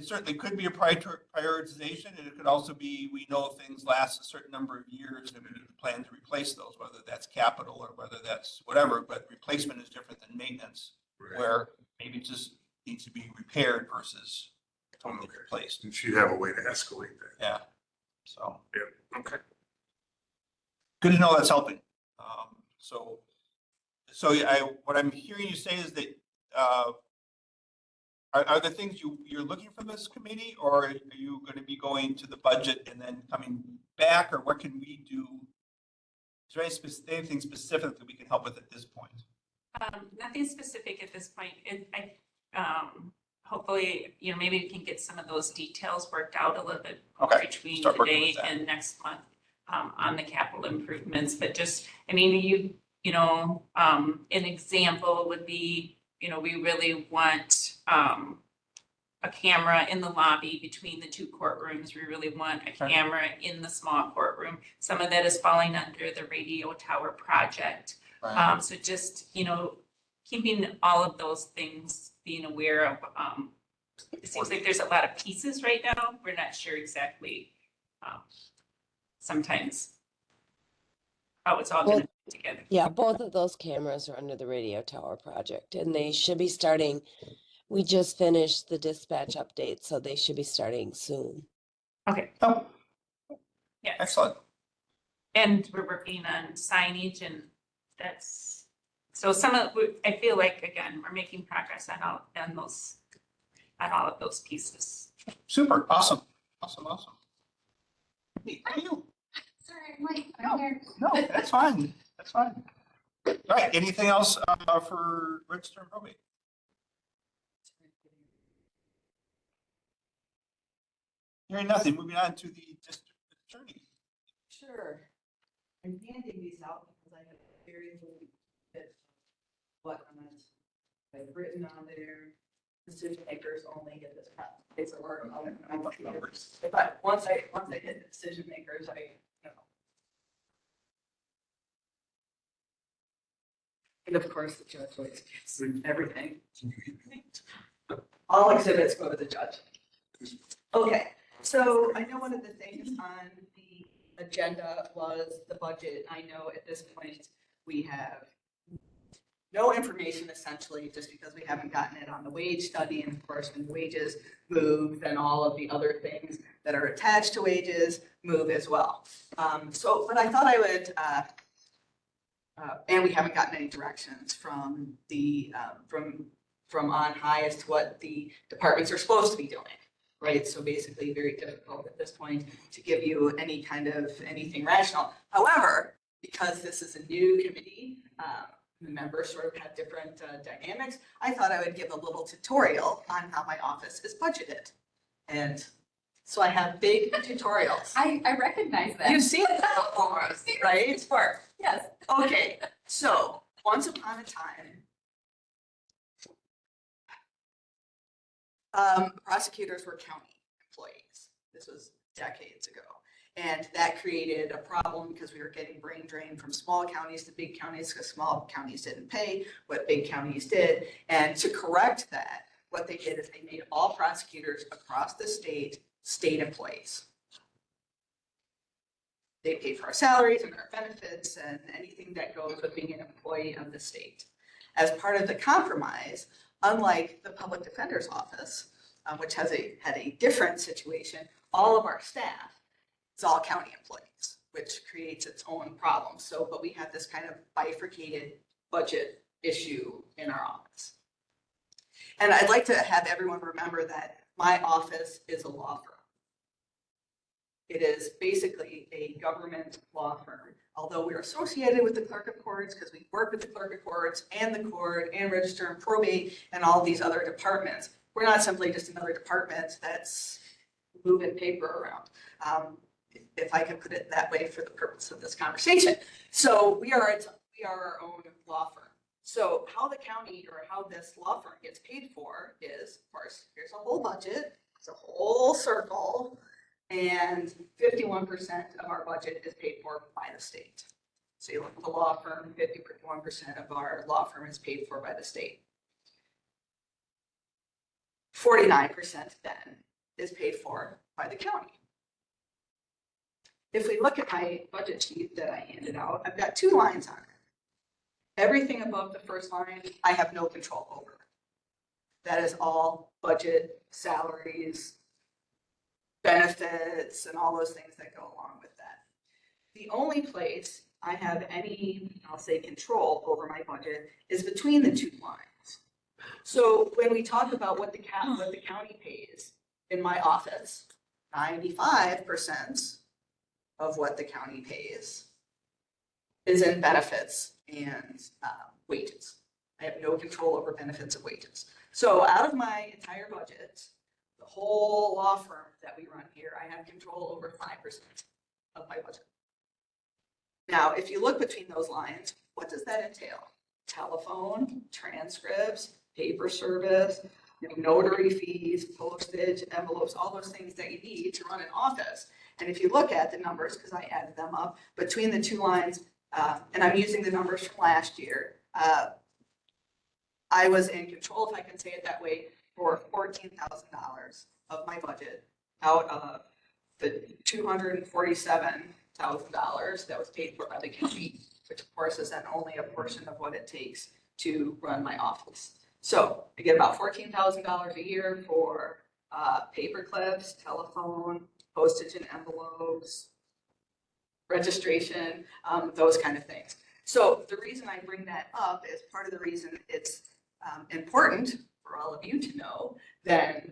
certainly could be a prioritization, and it could also be, we know things last a certain number of years and we need to plan to replace those, whether that's capital or whether that's whatever, but replacement is different than maintenance, Right. where maybe it just needs to be repaired versus totally Okay. replaced. And she'd have a way to escalate that. Yeah, so. Yeah, okay. Good to know that's helping. What I'm hearing you say is that, are there things you're looking for this committee, or are you going to be going to the budget and then coming back, or what can we do? Is there anything specific that we can help with at this point? Nothing specific at this point. Hopefully, maybe we can get some of those details worked out a little bit between Start working today with that. and next month on the capital improvements. But just, an example would be, we really want a camera in the lobby between the two courtrooms. We really want a camera in the small courtroom. Some of that is falling under the radio tower project. Right. So just, keeping all of those things, being aware of, it seems like there's a lot of pieces right now. We're not sure exactly sometimes how it's all gonna fit together. Yeah, both of those cameras are under the radio tower project and they should be starting. We just finished the dispatch update, so they should be starting soon. Okay. Oh, Yeah. excellent. And we're working on signage and that's, so I feel like, again, we're making progress on all of those pieces. Super, awesome. Hey, how are you? Sorry, I'm late. No. I'm here. No, that's fine. All right, anything else for register and probate? Hearing nothing, moving on to the district attorney. Sure. I'm handing these out because I have very little bit what I've written on there. Decision makers only get this piece of work. But once I hit the decision makers, and of course, the judge always gets everything. All exhibits go to the judge. Okay, so I know one of the things on the agenda was the budget. I know at this point, we have no information essentially, just because we haven't gotten it on the wage study. And of course, when wages move, then all of the other things that are attached to wages move as well. But I thought I would, and we haven't gotten any directions from the, from on high as to what the departments are supposed to be doing. Right, so basically very difficult at this point to give you any kind of anything rational. However, because this is a new committee, the members sort of have different dynamics, I thought I would give a little tutorial on how my office is budgeted. And so I have big tutorials. I recognize that. You've seen it before, right? It's work. Yes. Okay, so once upon a time, prosecutors were county employees. This was decades ago. And that created a problem because we were getting brain drain from small counties to big counties because small counties didn't pay what big counties did. And to correct that, what they did is they made all prosecutors across the state employees. They pay for our salaries and our benefits and anything that goes with being an employee of the state. As part of the compromise, unlike the public defender's office, which had a different situation, all of our staff is all county employees, which creates its own problem. So, but we have this kind of bifurcated budget issue in our office. And I'd like to have everyone remember that my office is a law firm. It is basically a government law firm, although we're associated with the clerk of courts because we work with the clerk of courts and the court and register and probate and all these other departments. We're not simply just another department that's moving paper around, if I can put it that way for the purpose of this conversation. So we are our own law firm. So how the county or how this law firm gets paid for is, of course, here's a whole budget, it's a whole circle, and 51% of our budget is paid for by the state. So you look at the law firm, 51% of our law firm is paid for by the state. 49% then is paid for by the county. If we look at my budget sheet that I handed out, I've got two lines on it. Everything above the first line, I have no control over. That is all budget, salaries, benefits, and all those things that go along with that. The only place I have any, I'll say, control over my budget is between the two lines. So when we talk about what the county pays in my office, 95% of what the county pays is in benefits and wages. I have no control over benefits and wages. So out of my entire budget, the whole law firm that we run here, I have control over 5% of my budget. Now, if you look between those lines, what does that entail? Telephone, transcripts, paper service, notary fees, postage, envelopes, all those things that you need to run an office. And if you look at the numbers, because I added them up, between the two lines, and I'm using the numbers from last year, I was in control, if I can say it that way, for $14,000 of my budget out of the $247,000 that was paid for by the county, which of course is then only a portion of what it takes to run my office. So I get about $14,000 a year for paper clips, telephone, postage and envelopes, registration, those kind of things. So the reason I bring that up is part of the reason it's important for all of you to know that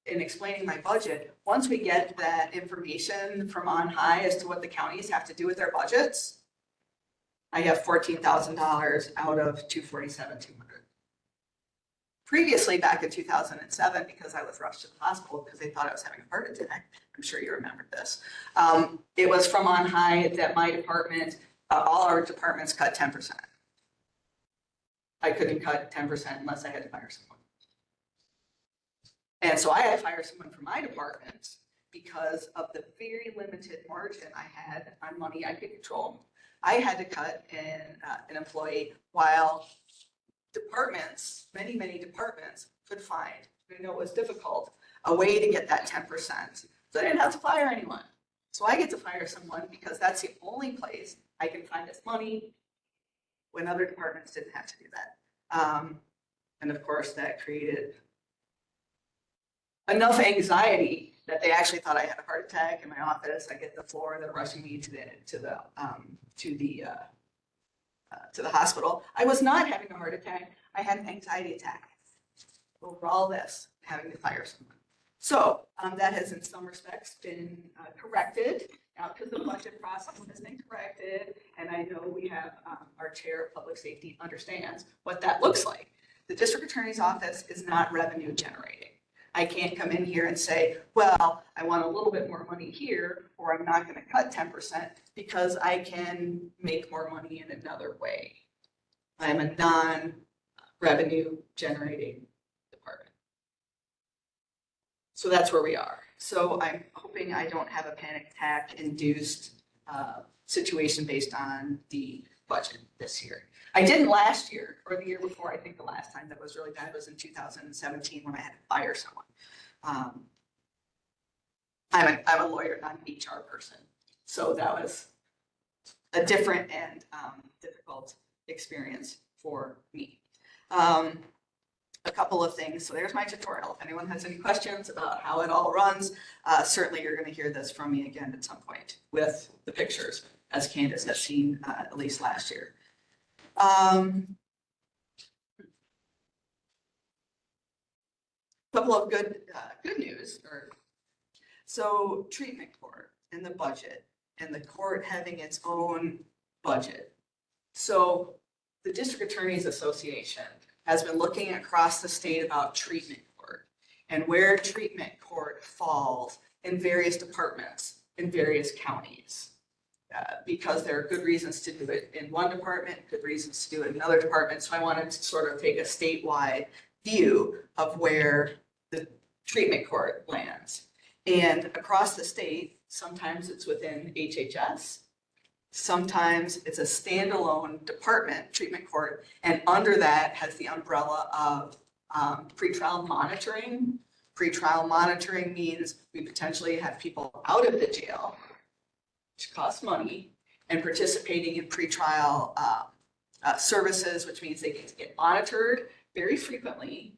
in explaining my budget, once we get that information from on high as to what the counties have to do with their budgets, I have $14,000 out of $247,200. Previously, back in 2007, because I was rushed to the hospital because they thought I was having a heart attack, I'm sure you remember this, it was from on high that my department, all our departments cut 10%. I couldn't cut 10% unless I had to fire someone. And so I had to fire someone from my department because of the very limited margin I had on money I could control. I had to cut an employee while departments, many departments could find, I know it was difficult, a way to get that 10%. So I didn't have to fire anyone. So I get to fire someone because that's the only place I can find this money when other departments didn't have to do that. And of course that created enough anxiety that they actually thought I had a heart attack in my office. I get the floor, they're rushing me to the hospital. I was not having a heart attack. I had an anxiety attack. Over all this, having to fire someone. So that has in some respects been corrected now because the budget process has been corrected. And I know we have our chair of public safety understands what that looks like. The district attorney's office is not revenue generating. I can't come in here and say, well, I want a little bit more money here, or I'm not going to cut 10% because I can make more money in another way. I'm a non-revenue generating department. So that's where we are. So I'm hoping I don't have a panic attack induced situation based on the budget this year. I didn't last year or the year before. I think the last time that was really bad was in 2017 when I had to fire someone. I'm a lawyer, not an HR person. So that was a different and difficult experience for me. A couple of things. So there's my tutorial. If anyone has any questions about how it all runs, certainly you're going to hear this from me again at some point with the pictures, as Candace has seen at least last year. Couple of good news. So treatment court and the budget and the court having its own budget. So the District Attorneys Association has been looking across the state about treatment court and where treatment court falls in various departments in various counties. Because there are good reasons to do it in one department, good reasons to do it in another department. So I wanted to sort of take a statewide view of where the treatment court lands. And across the state, sometimes it's within HHS, sometimes it's a standalone department, treatment court, and under that has the umbrella of pretrial monitoring. Pretrial monitoring means we potentially have people out of the jail, which costs money, and participating in pretrial services, which means they need to get monitored very frequently,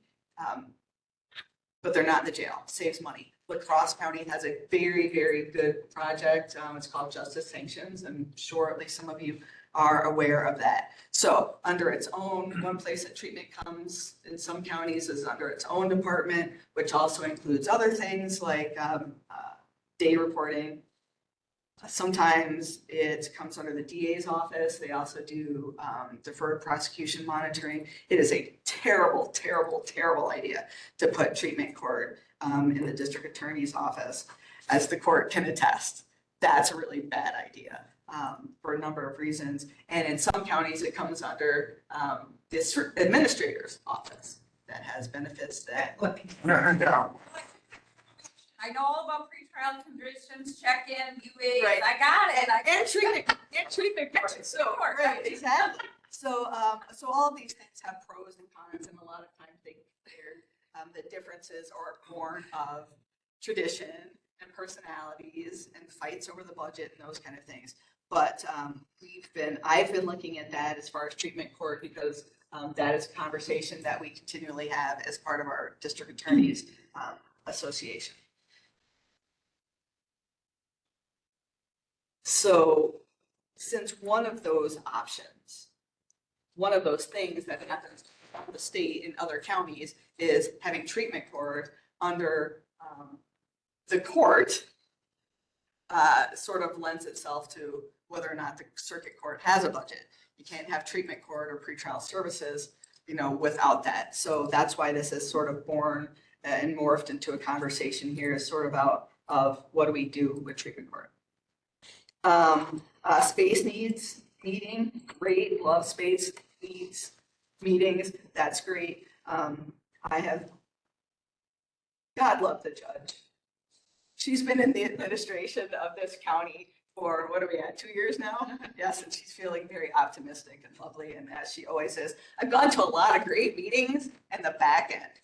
but they're not in the jail, saves money. La Crosse County has a very, very good project. It's called Justice Sanctions. I'm sure at least some of you are aware of that. So under its own, one place that treatment comes in some counties is under its own department, which also includes other things like day reporting. Sometimes it comes under the DA's office. They also do deferred prosecution monitoring. It is a terrible, terrible, terrible idea to put treatment court in the district attorney's office, as the court can attest. That's a really bad idea for a number of reasons. And in some counties, it comes under this administrator's office that has benefits that. I know all about pretrial conditions, check-in, UAs, Right. I got it. And treatment court. So, right, exactly. So, so all of these things have pros and cons, and a lot of times the differences are born of tradition and personalities and fights over the budget and those kind of things. But I've been looking at that as far as treatment court, because that is a conversation that we continually have as part of our district attorneys association. So since one of those options, one of those things that happens in the state in other counties is having treatment court under the court, sort of lends itself to whether or not the circuit court has a budget. You can't have treatment court or pretrial services, without that. So that's why this is sort of born and morphed into a conversation here, is sort of out of what do we do with treatment court. Space needs meeting, great, love space needs meetings, that's great. God love the judge. She's been in the administration of this county for, what are we at, 2 years now? Yes, and she's feeling very optimistic and lovely, and as she always says, I've gone to a lot of great meetings, and the back end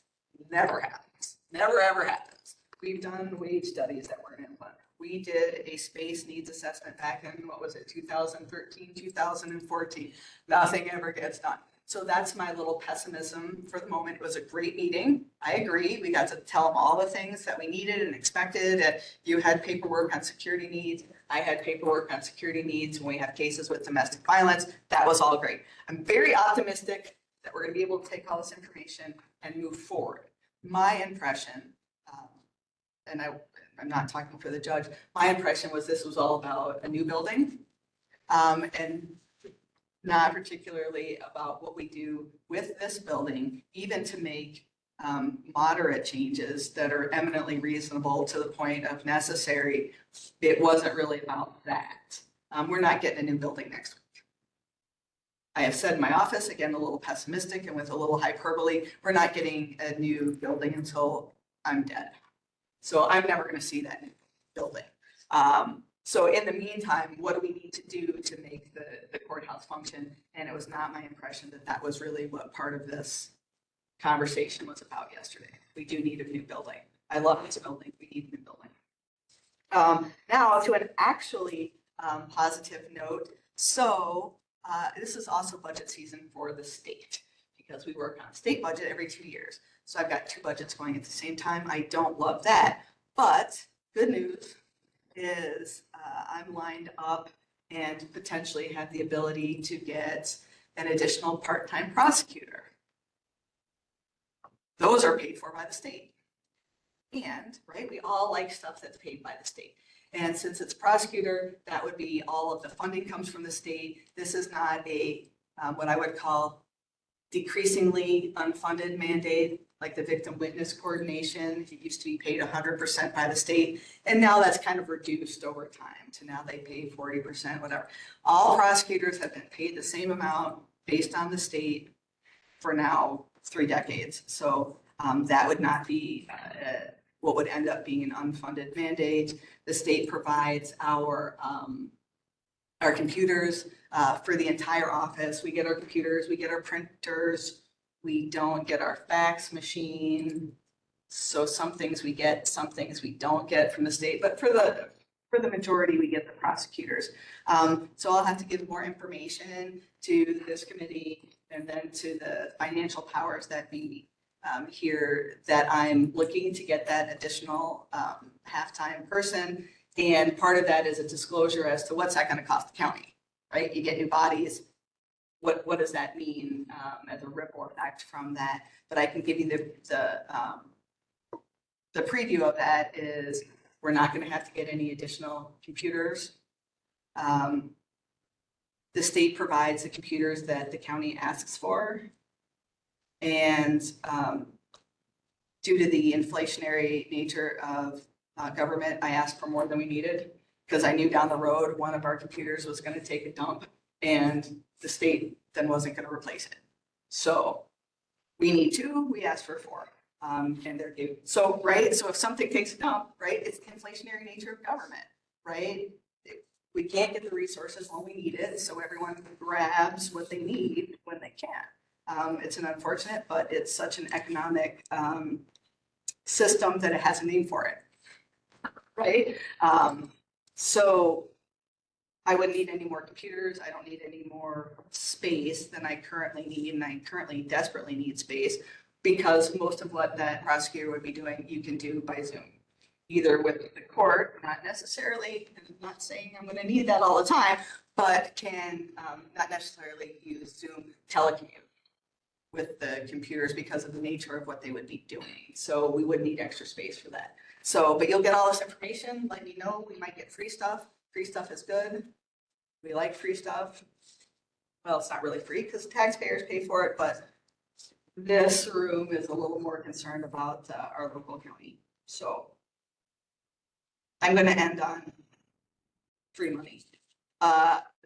never happens, never ever happens. We've done wage studies that weren't in one. We did a space needs assessment back in, 2013, 2014. Nothing ever gets done. So that's my little pessimism for the moment. It was a great meeting. I agree. We got to tell them all the things that we needed and expected. And you had paperwork on security needs. I had paperwork on security needs when we have cases with domestic violence. That was all great. I'm very optimistic that we're going to be able to take all this information and move forward. My impression, and I'm not talking for the judge, my impression was this was all about a new building, and not particularly about what we do with this building, even to make moderate changes that are eminently reasonable to the point of necessary. It wasn't really about that. We're not getting a new building next week. I have said in my office, again, a little pessimistic and with a little hyperbole, we're not getting a new building until I'm dead. So I'm never gonna see that new building. So in the meantime, what do we need to do to make the courthouse function? And it was not my impression that that was really what part of this conversation was about yesterday. We do need a new building. I love this building. We need a new building. Now to an actually positive note. So this is also budget season for the state because we work on a state budget every 2 years. So I've got 2 budgets going at the same time. I don't love that, but good news is I'm lined up and potentially have the ability to get an additional part-time prosecutor. Those are paid for by the state. And, right, we all like stuff that's paid by the state. And since it's prosecutor, that would be all of the funding comes from the state. This is not a, what I would call decreasingly unfunded mandate, like the victim witness coordination. It used to be paid 100% by the state. And now that's kind of reduced over time to now they pay 40%, whatever. All prosecutors have been paid the same amount based on the state for now 3 decades. So that would not be what would end up being an unfunded mandate. The state provides our computers for the entire office. We get our computers, we get our printers. We don't get our fax machine. So some things we get, some things we don't get from the state, but for the majority, we get the prosecutors. So I'll have to give more information to this committee and then to the financial powers that be here that I'm looking to get that additional half-time person. And part of that is a disclosure as to what's that going to cost the county, right? You get new bodies. What does that mean as a ripple effect from that? But I can give you the preview of that is we're not going to have to get any additional computers. The state provides the computers that the county asks for. And due to the inflationary nature of government, I asked for more than we needed because I knew down the road one of our computers was going to take a dump and the state then wasn't going to replace it. So we need 2, we asked for 4, and they're due. So, right, so if something takes a dump, right, it's the inflationary nature of government, right? We can't get the resources when we need it, so everyone grabs what they need when they can. It's an unfortunate, but it's such an economic system that it has a name for it, right? So I wouldn't need any more computers. I don't need any more space than I currently need, and I currently desperately need space because most of what that prosecutor would be doing, you can do by Zoom, either with the court, not necessarily, and I'm not saying I'm going to need that all the time, but can not necessarily use Zoom telecommute with the computers because of the nature of what they would be doing. So we would need extra space for that. So, but you'll get all this information, let me know. We might get free stuff. Free stuff is good. We like free stuff. Well, it's not really free because taxpayers pay for it, but this room is a little more concerned about our local county. So I'm going to end on free money.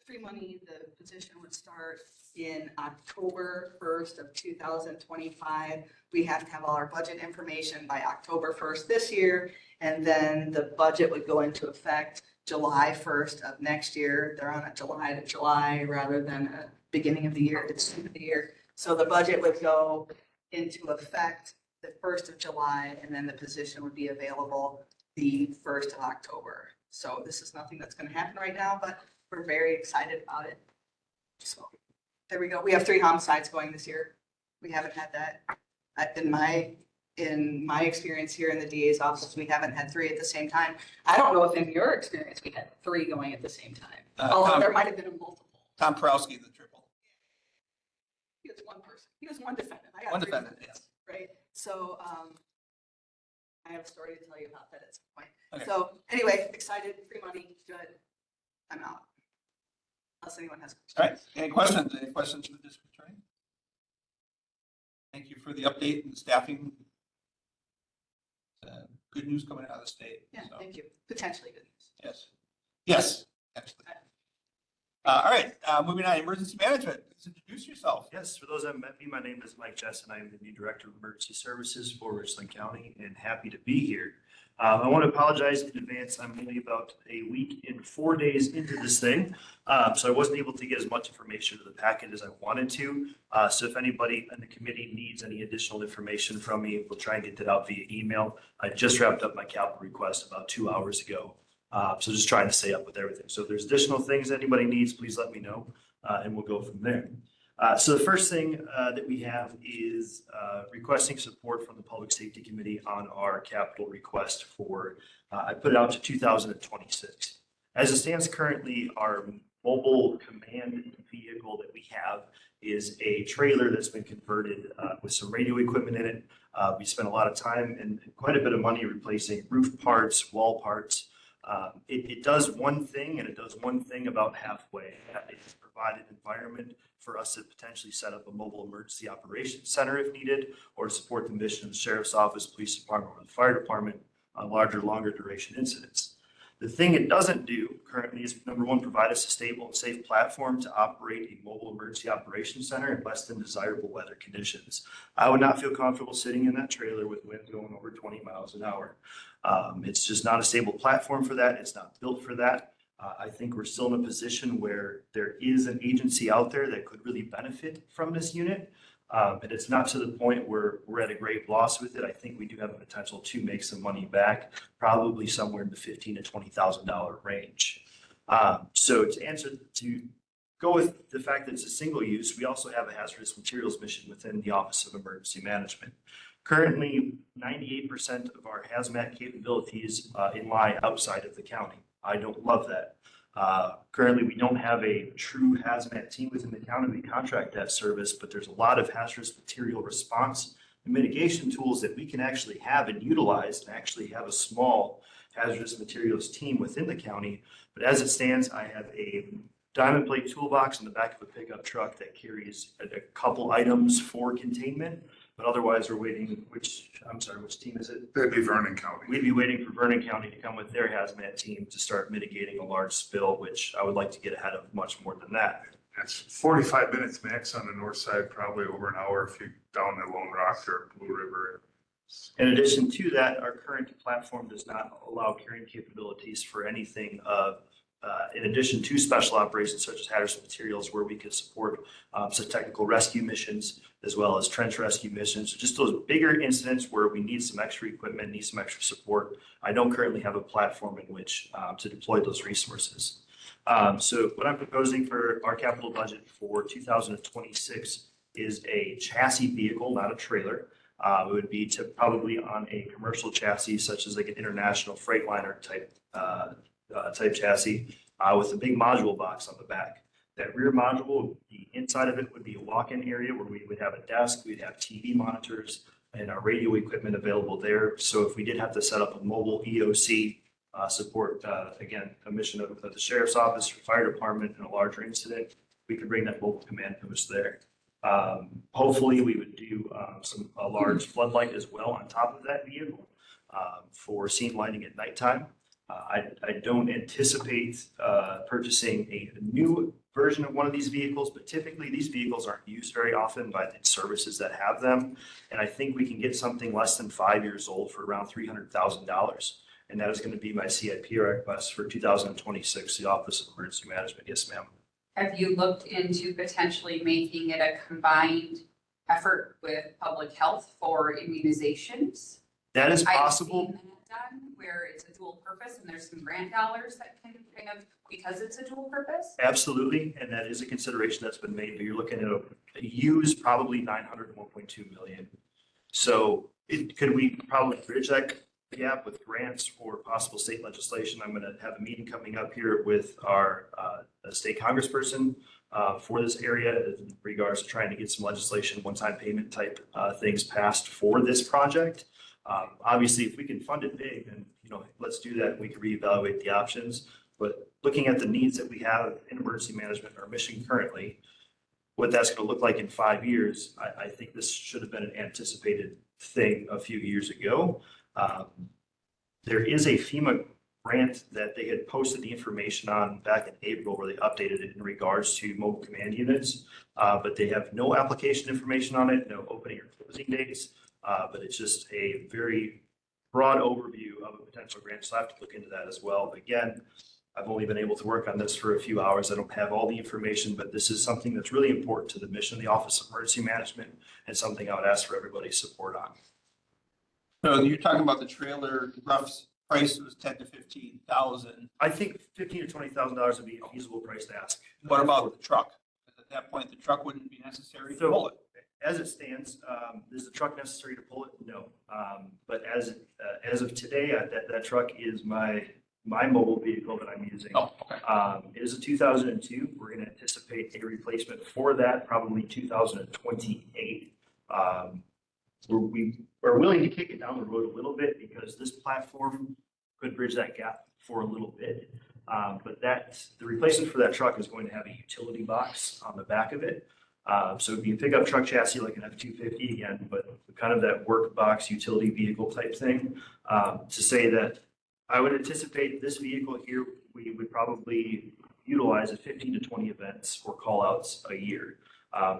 Free money, the position would start in October 1st of 2025. We have to have all our budget information by October 1st this year, and then the budget would go into effect July 1st of next year. They're on a July to July rather than a beginning of the year to the end of the year. So the budget would go into effect the 1st of July, and then the position would be available the 1st of October. So this is nothing that's going to happen right now, but we're very excited about it. So there we go. We have 3 homicides going this year. We haven't had that in my experience here in the DA's office. We haven't had 3 at the same time. I don't know if in your experience we had 3 going at the same time. Although there might have been a multiple. Tom Prowski, the triple. He was one person. He was one defendant. I got One 3 defendant, defendants, right? So I have a story to tell you about that at some point. Okay. So anyway, excited, free money, good. I'm out. Unless anyone has questions. All right, any questions? Any questions for the district attorney? Thank you for the update and the staffing. Good news coming out of the state. Yeah, so. thank you. Potentially good news. Yes. Yes, absolutely. All right, moving on, emergency management. Please introduce yourself. Yes, for those that met me, my name is Mike Jessen. I am the new Director of Emergency Services for Richland County and happy to be here. I want to apologize in advance. I'm only about a week and 4 days into this thing. So I wasn't able to get as much information to the packet as I wanted to. So if anybody in the committee needs any additional information from me, we'll try and get that out via email. I just wrapped up my capital request about 2 hours ago. So just trying to stay up with everything. So if there's additional things anybody needs, please let me know, and we'll go from there. So the first thing that we have is requesting support from the Public Safety Committee on our capital request for, I put it out to 2026. As it stands currently, our mobile command vehicle that we have is a trailer that's been converted with some radio equipment in it. We spent a lot of time and quite a bit of money replacing roof parts, wall parts. It does one thing, and it does one thing about halfway. It's provided an environment for us to potentially set up a mobile emergency operations center if needed, or support the mission of the sheriff's office, police department, or the fire department on larger, longer duration incidents. The thing it doesn't do currently is, number one, provide us a stable and safe platform to operate a mobile emergency operations center in less than desirable weather conditions. I would not feel comfortable sitting in that trailer with winds going over 20 miles an hour. It's just not a stable platform for that. It's not built for that. I think we're still in a position where there is an agency out there that could really benefit from this unit. But it's not to the point where we're at a great loss with it. I think we do have a potential to make some money back, probably somewhere in the $15,000 to $20,000 range. So to go with the fact that it's a single use, we also have a hazardous materials mission within the Office of Emergency Management. Currently, 98% of our hazmat capabilities lie outside of the county. I don't love that. Currently, we don't have a true hazmat team within the county. We contract that service, but there's a lot of hazardous material response and mitigation tools that we can actually have and utilize to actually have a small hazardous materials team within the county. But as it stands, I have a diamond plate toolbox in the back of a pickup truck that carries a couple items for containment. But otherwise, we're waiting, which team is it? That'd be Vernon County. We'd be waiting for Vernon County to come with their hazmat team to start mitigating a large spill, which I would like to get ahead of much more than that. That's 45 minutes max on the north side, probably over an hour if you down the Lone Rock or Blue River. In addition to that, our current platform does not allow carrying capabilities for anything in addition to special operations such as hazardous materials, where we could support some technical rescue missions as well as trench rescue missions. So just those bigger incidents where we need some extra equipment, need some extra support. I don't currently have a platform in which to deploy those resources. So what I'm proposing for our capital budget for 2026 is a chassis vehicle, not a trailer. It would be probably on a commercial chassis, such as like an international Freightliner type chassis with a big module box on the back. That rear module, the inside of it would be a walk-in area where we would have a desk, we'd have TV monitors and our radio equipment available there. So if we did have to set up a mobile EOC support, again, a mission of the sheriff's office or fire department in a larger incident, we could bring that mobile command post there. Hopefully we would do a large floodlight as well on top of that vehicle for scene lighting at nighttime. I don't anticipate purchasing a new version of one of these vehicles, but typically these vehicles aren't used very often by the services that have them. And I think we can get something less than 5 years old for around $300,000. And that is going to be my CIP request for 2026, the Office of Emergency Management. Yes, ma'am. Have you looked into potentially making it a combined effort with public health for immunizations? That is I've possible. seen that done where it's a dual purpose and there's some grant dollars that can kind of, because it's a dual purpose. Absolutely, and that is a consideration that's been made, but you're looking at a use probably 900 to 1.2 million. So could we probably bridge that gap with grants or possible state legislation? I'm going to have a meeting coming up here with our state congressperson for this area in regards to trying to get some legislation, one-time payment type things passed for this project. Obviously, if we can fund it big, then let's do that. We can reevaluate the options. But looking at the needs that we have in emergency management, our mission currently, what that's going to look like in 5 years, I think this should have been an anticipated thing a few years ago. There is a FEMA grant that they had posted the information on back in April where they updated it in regards to mobile command units. But they have no application information on it, no opening or closing dates. But it's just a very broad overview of a potential grant. So I have to look into that as well. But again, I've only been able to work on this for a few hours. I don't have all the information, but this is something that's really important to the mission of the Office of Emergency Management and something I would ask for everybody's support on. So you're talking about the trailer, rough price was 10 to 15,000. I think $15,000 to $20,000 would be a feasible price to ask. What about the truck? At that point, the truck wouldn't be necessary to pull it. As it stands, is the truck necessary to pull it? No. But as of today, that truck is my mobile vehicle that I'm using. Oh, okay. It is a 2002. We're going to anticipate a replacement for that, probably 2028. We're willing to kick it down the road a little bit because this platform could bridge that gap for a little bit. But the replacement for that truck is going to have a utility box on the back of it. So it'd be a pickup truck chassis like an F-250 again, but kind of that work box utility vehicle type thing. To say that I would anticipate this vehicle here, we would probably utilize at 15 to 20 events or call outs a year.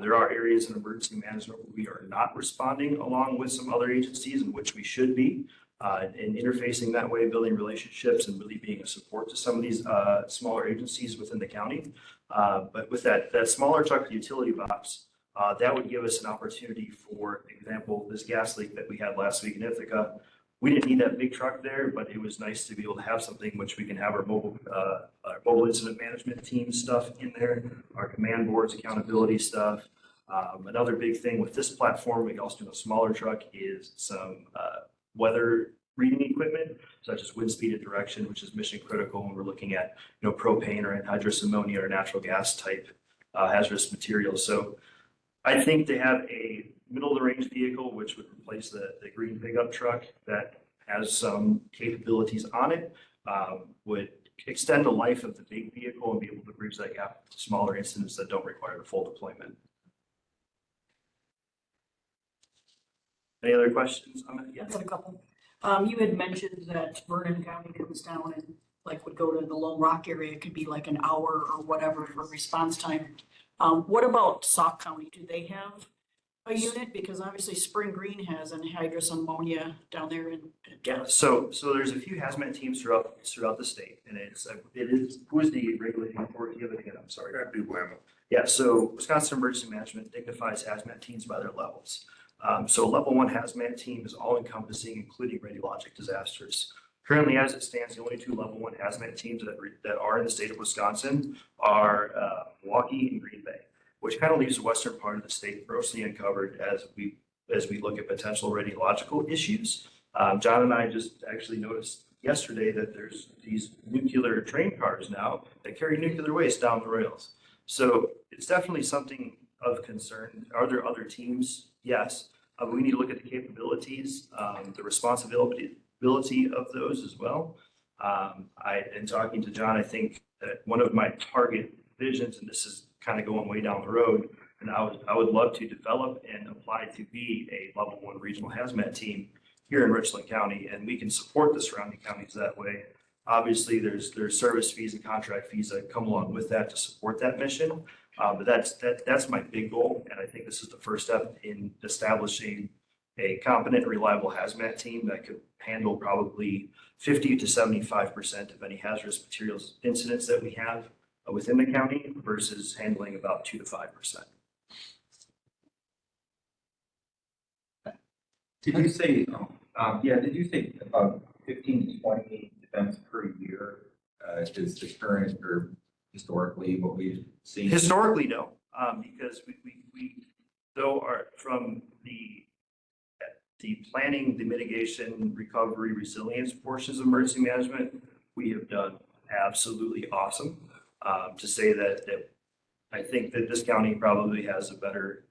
There are areas in emergency management where we are not responding along with some other agencies in which we should be, and interfacing that way, building relationships and really being a support to some of these smaller agencies within the county. But with that smaller truck utility box, that would give us an opportunity. For example, this gas leak that we had last week in Ithaca, we didn't need that big truck there, but it was nice to be able to have something which we can have our mobile incident management team stuff in there, our command boards, accountability stuff. Another big thing with this platform, we also do a smaller truck, is some weather reading equipment, such as wind speed and direction, which is mission critical when we're looking at propane or anhydrous ammonia or natural gas type hazardous materials. So I think they have a middle of the range vehicle, which would replace the green pickup truck that has some capabilities on it, would extend the life of the big vehicle and be able to bridge that gap to smaller incidents that don't require the full deployment. Any other questions on that? I've got a couple. You had mentioned that Vernon County comes down and would go to the Lone Rock area. It could be like an hour or whatever for response time. What about Sauk County? Do they have a unit? Because obviously Spring Green has anhydrous ammonia down there in. Yeah, so there's a few hazmat teams throughout the state, and it is who is the regulating authority of it again? I'm sorry. That'd be WAMO. Yeah, so Wisconsin Emergency Management dignifies hazmat teams by their levels. So level 1 hazmat team is all encompassing, including radiologic disasters. Currently, as it stands, the only 2 level 1 hazmat teams that are in the state of Wisconsin are Milwaukee and Green Bay, which kind of leaves the western part of the state grossly uncovered as we look at potential radiological issues. John and I just actually noticed yesterday that there's these nuclear train cars now that carry nuclear waste down the rails. So it's definitely something of concern. Are there other teams? Yes. We need to look at the capabilities, the responsibility of those as well. In talking to John, I think that one of my target visions, and this is kind of going way down the road, and I would love to develop and apply to be a level 1 regional hazmat team here in Richland County, and we can support the surrounding counties that way. Obviously, there's service fees and contract fees that come along with that to support that mission. But that's my big goal, and I think this is the first step in establishing a competent and reliable hazmat team that could handle probably 50 to 75% of any hazardous materials incidents that we have within the county versus handling about 2 to 5%. Did you say, did you say about 15 to 20 events per year is the current or historically what we've seen? Historically, no, because we though are from the planning, the mitigation, recovery, resilience portions of emergency management, we have done absolutely awesome. To say that I think that this county probably has a better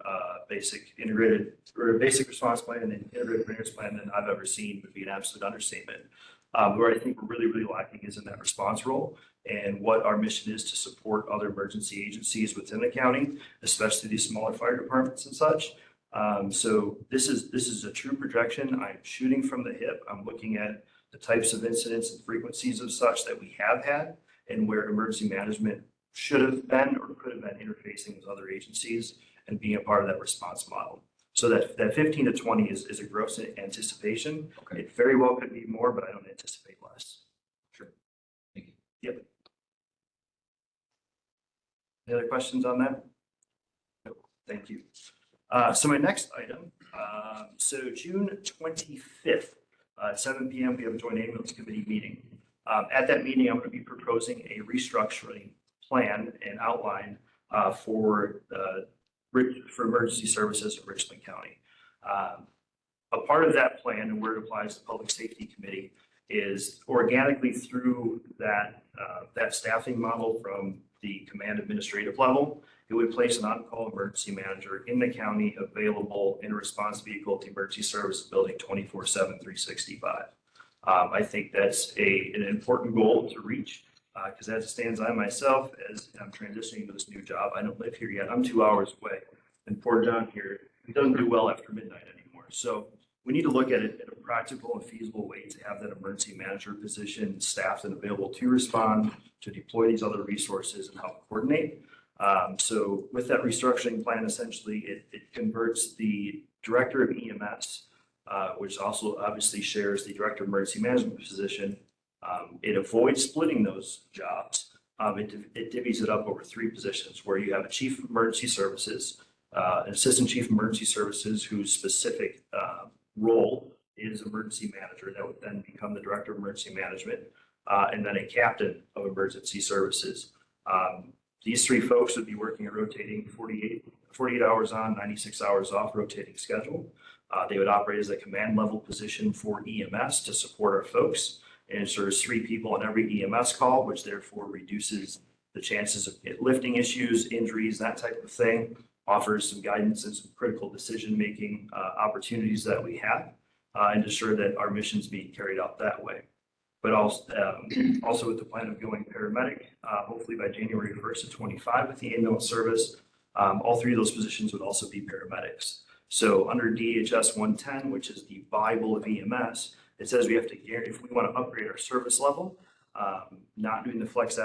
basic integrated or basic response plan and integrated preparedness plan than I've ever seen would be an absolute understatement. Where I think we're really, really lacking is in that response role and what our mission is to support other emergency agencies within the county, especially these smaller fire departments and such. So this is a true projection. I'm shooting from the hip. I'm looking at the types of incidents and frequencies of such that we have had and where emergency management should have been or could have been interfacing with other agencies and being a part of that response model. So that 15 to 20 is a gross anticipation. Okay. It very well could be more, but I don't anticipate less. Sure. Thank you. Yep. Any other questions on that? No, thank you. So my next item, so June 25th, at 7 p.m., we have a joint ambulance committee meeting. At that meeting, I'm going to be proposing a restructuring plan and outline for emergency services in Richland County. A part of that plan and where it applies to public safety committee is organically through that staffing model from the command administrative level. It would place an on-call emergency manager in the county available in a response vehicle to emergency service building 24/7, 365. I think that's an important goal to reach because as it stands, I myself, as I'm transitioning to this new job, I don't live here yet. I'm 2 hours away. And poor John here, he doesn't do well after midnight anymore. So we need to look at it in a practical and feasible way to have that emergency manager position staffed and available to respond, to deploy these other resources and help coordinate. So with that restructuring plan, essentially, it converts the director of EMS, which also obviously shares the director of emergency management position. It avoids splitting those jobs. It divvies it up over 3 positions where you have a chief of emergency services, an assistant chief of emergency services whose specific role is emergency manager. That would then become the director of emergency management, and then a captain of emergency services. These 3 folks would be working a rotating 48 hours on, 96 hours off rotating schedule. They would operate as a command level position for EMS to support our folks. And so there's 3 people on every EMS call, which therefore reduces the chances of lifting issues, injuries, that type of thing, offers some guidance and some critical decision-making opportunities that we have, and ensure that our mission's being carried out that way. But also with the plan of going paramedic, hopefully by January 1st of 25 with the ambulance service, all 3 of those positions would also be paramedics. So under DHS 110, which is the Bible of EMS, it says we have to guarantee if we want to upgrade our service level, not doing the flex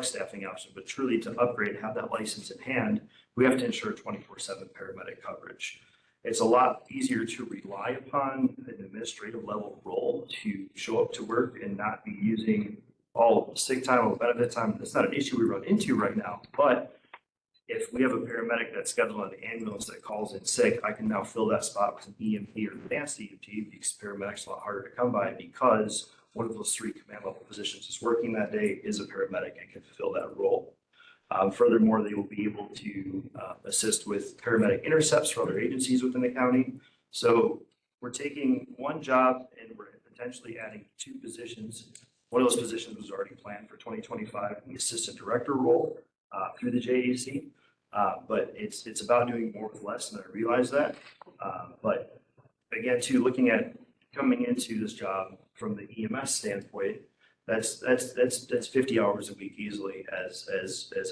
staffing option, but truly to upgrade, have that license in hand, we have to ensure 24/7 paramedic coverage. It's a lot easier to rely upon an administrative level role to show up to work and not be using all sick time or benefit time. That's not an issue we run into right now, but if we have a paramedic that's scheduled on the ambulance that calls in sick, I can now fill that spot with an EMT or advanced EMT because paramedics are a lot harder to come by because one of those 3 command level positions is working that day is a paramedic and can fill that role. Furthermore, they will be able to assist with paramedic intercepts for other agencies within the county. So we're taking one job and we're potentially adding 2 positions. One of those positions was already planned for 2025, the assistant director role through the JAC. But it's about doing more with less, and I realize that. But again, too, looking at coming into this job from the EMS standpoint, that's 50 hours a week easily as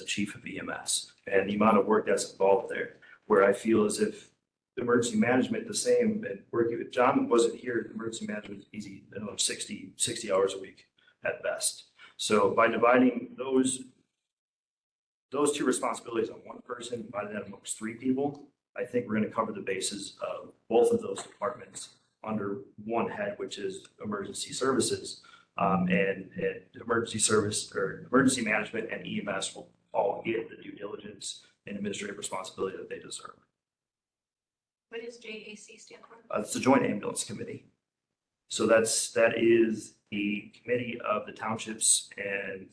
a chief of EMS, and the amount of work that's involved there. Where I feel as if emergency management the same, and working with John wasn't here, emergency management is easy, 60 hours a week at best. So by dividing those 2 responsibilities on one person, dividing that amongst 3 people, I think we're going to cover the bases of both of those departments under one head, which is emergency services. And emergency service or emergency management and EMS will all get the due diligence and administrative responsibility that they deserve. What does JAC stand for? It's the Joint Ambulance Committee. So that is the committee of the townships and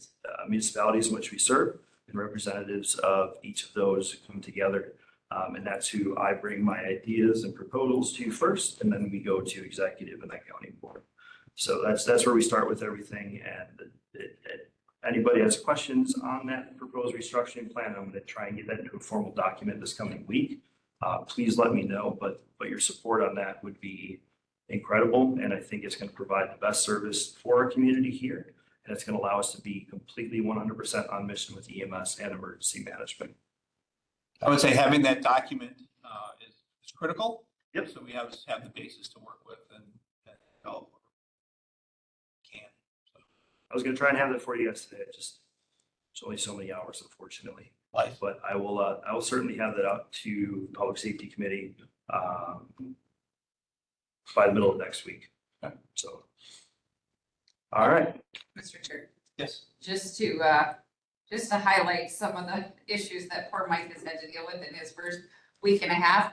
municipalities in which we serve, and representatives of each of those come together. And that's who I bring my ideas and proposals to first, and then we go to executive and that county board. So that's where we start with everything. And anybody has questions on that proposed restructuring plan, I'm going to try and get that into a formal document this coming week. Please let me know, but your support on that would be incredible. And I think it's going to provide the best service for our community here. And it's going to allow us to be completely 100% on mission with EMS and emergency management. I would say having that document is critical. Yep. So we have the basis to work with and develop. I was gonna try and have that for you guys today. It's only so many hours, unfortunately. Life. But I will certainly have that out to Public Safety Committee, by the middle of next week. Okay. So. All right. Mr. Chair, Yes. just to highlight some of the issues that poor Mike has had to deal with in his first week and a half.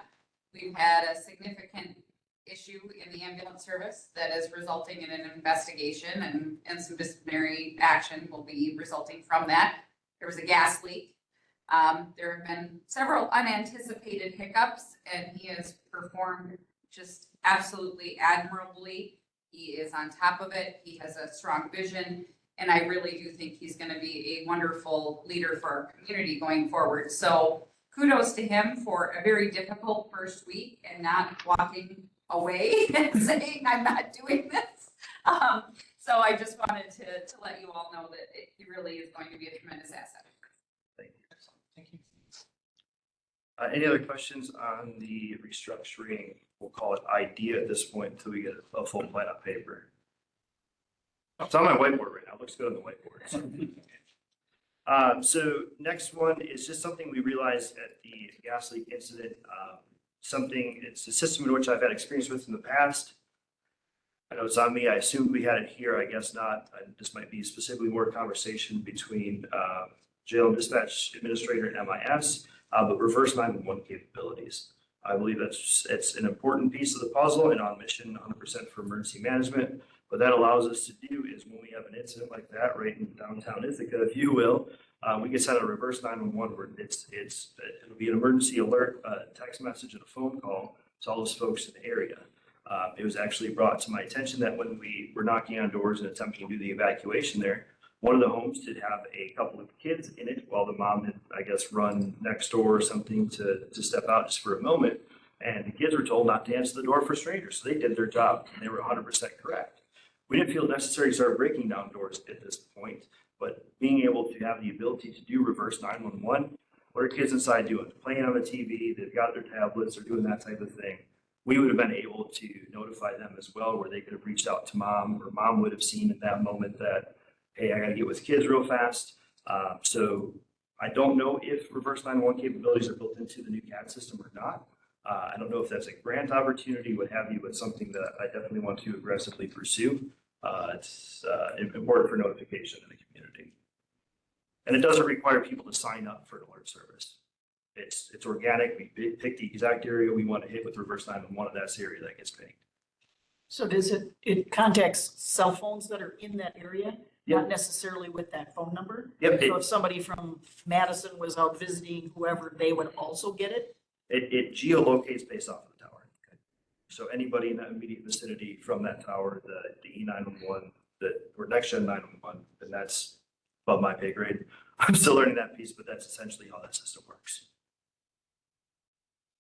We've had a significant issue in the ambulance service that is resulting in an investigation and some disciplinary action will be resulting from that. There was a gas leak. There have been several unanticipated hiccups and he has performed just absolutely admirably. He is on top of it. He has a strong vision. And I really do think he's going to be a wonderful leader for our community going forward. So kudos to him for a very difficult first week and not walking away and saying, I'm not doing this. So I just wanted to let you all know that he really is going to be a tremendous asset. Thank you. Thank you. Any other questions on the restructuring? We'll call it idea at this point until we get a full plan on paper. It's on my whiteboard right now. It looks good on the whiteboard. So next one is just something we realized at the gas leak incident. It's a system in which I've had experience with in the past. I know it's on me. I assumed we had it here. I guess not. This might be specifically more conversation between jail dispatch administrator and MIS, but reverse 911 capabilities. I believe it's an important piece of the puzzle and on mission 100% for emergency management. What that allows us to do is when we have an incident like that right in downtown Ithaca, if you will, we can send a reverse 911 where it'll be an emergency alert, text message and a phone call to all those folks in the area. It was actually brought to my attention that when we were knocking on doors and attempting to do the evacuation there, one of the homes did have a couple of kids in it while the mom had, I guess, run next door or something to step out just for a moment. And the kids were told not to answer the door for strangers. So they did their job and they were 100% correct. We didn't feel necessary to start breaking down doors at this point, but being able to have the ability to do reverse 911, what are kids inside doing? Playing on the TV, they've got their tablets, they're doing that type of thing. We would have been able to notify them as well, where they could have reached out to mom, or mom would have seen in that moment that, hey, I got to get with kids real fast. So I don't know if reverse 911 capabilities are built into the new CAD system or not. I don't know if that's a grant opportunity, what have you, but something that I definitely want to aggressively pursue. It's important for notification in the community. And it doesn't require people to sign up for an alert service. It's organic. We pick the exact area we want to hit with reverse 911, and that's the area that gets pinged. So does it contacts cell phones that are in that area? Yep. Not necessarily with that phone number? Yep. So if somebody from Madison was out visiting whoever, they would also get it? It geolocates based off of the tower. Okay. So anybody in that immediate vicinity from that tower, the E911, or next gen 911, and that's above my pay grade. I'm still learning that piece, but that's essentially how that system works.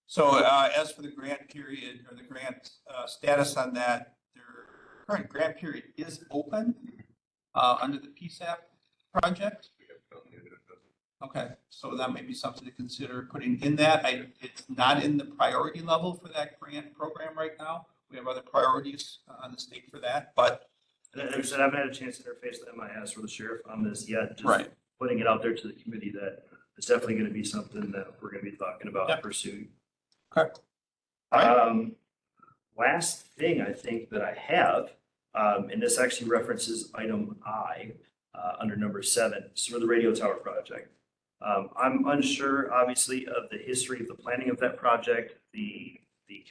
So as for the grant period or the grant status on that, their current grant period is open under the PSAP project. Okay, so that may be something to consider putting in that. It's not in the priority level for that grant program right now. We have other priorities on the state for that, but. Like I said, I haven't had a chance to interface with MIS or the sheriff on this yet. Just right. Putting it out there to the committee that it's definitely going to be something that we're going to be talking about Yep. pursuing. Okay. Right. Last thing I think that I have, and this actually references item I under number 7, it's for the radio tower project. I'm unsure, obviously, of the history of the planning of that project, the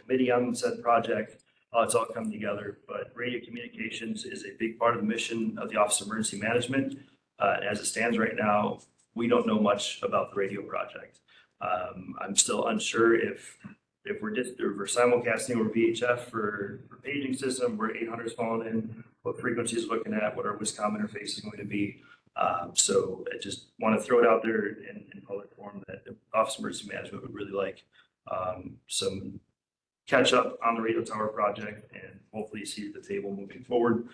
committee on said project, how it's all come together. But radio communications is a big part of the mission of the Office of Emergency Management. As it stands right now, we don't know much about the radio project. I'm still unsure if we're simulcasting or VHF for paging system, where 800 is falling in, what frequencies we're looking at, what our Wiscom interface is going to be. So I just want to throw it out there in public forum that the Office of Emergency Management would really like some catch up on the radio tower project and hopefully see at the table moving forward.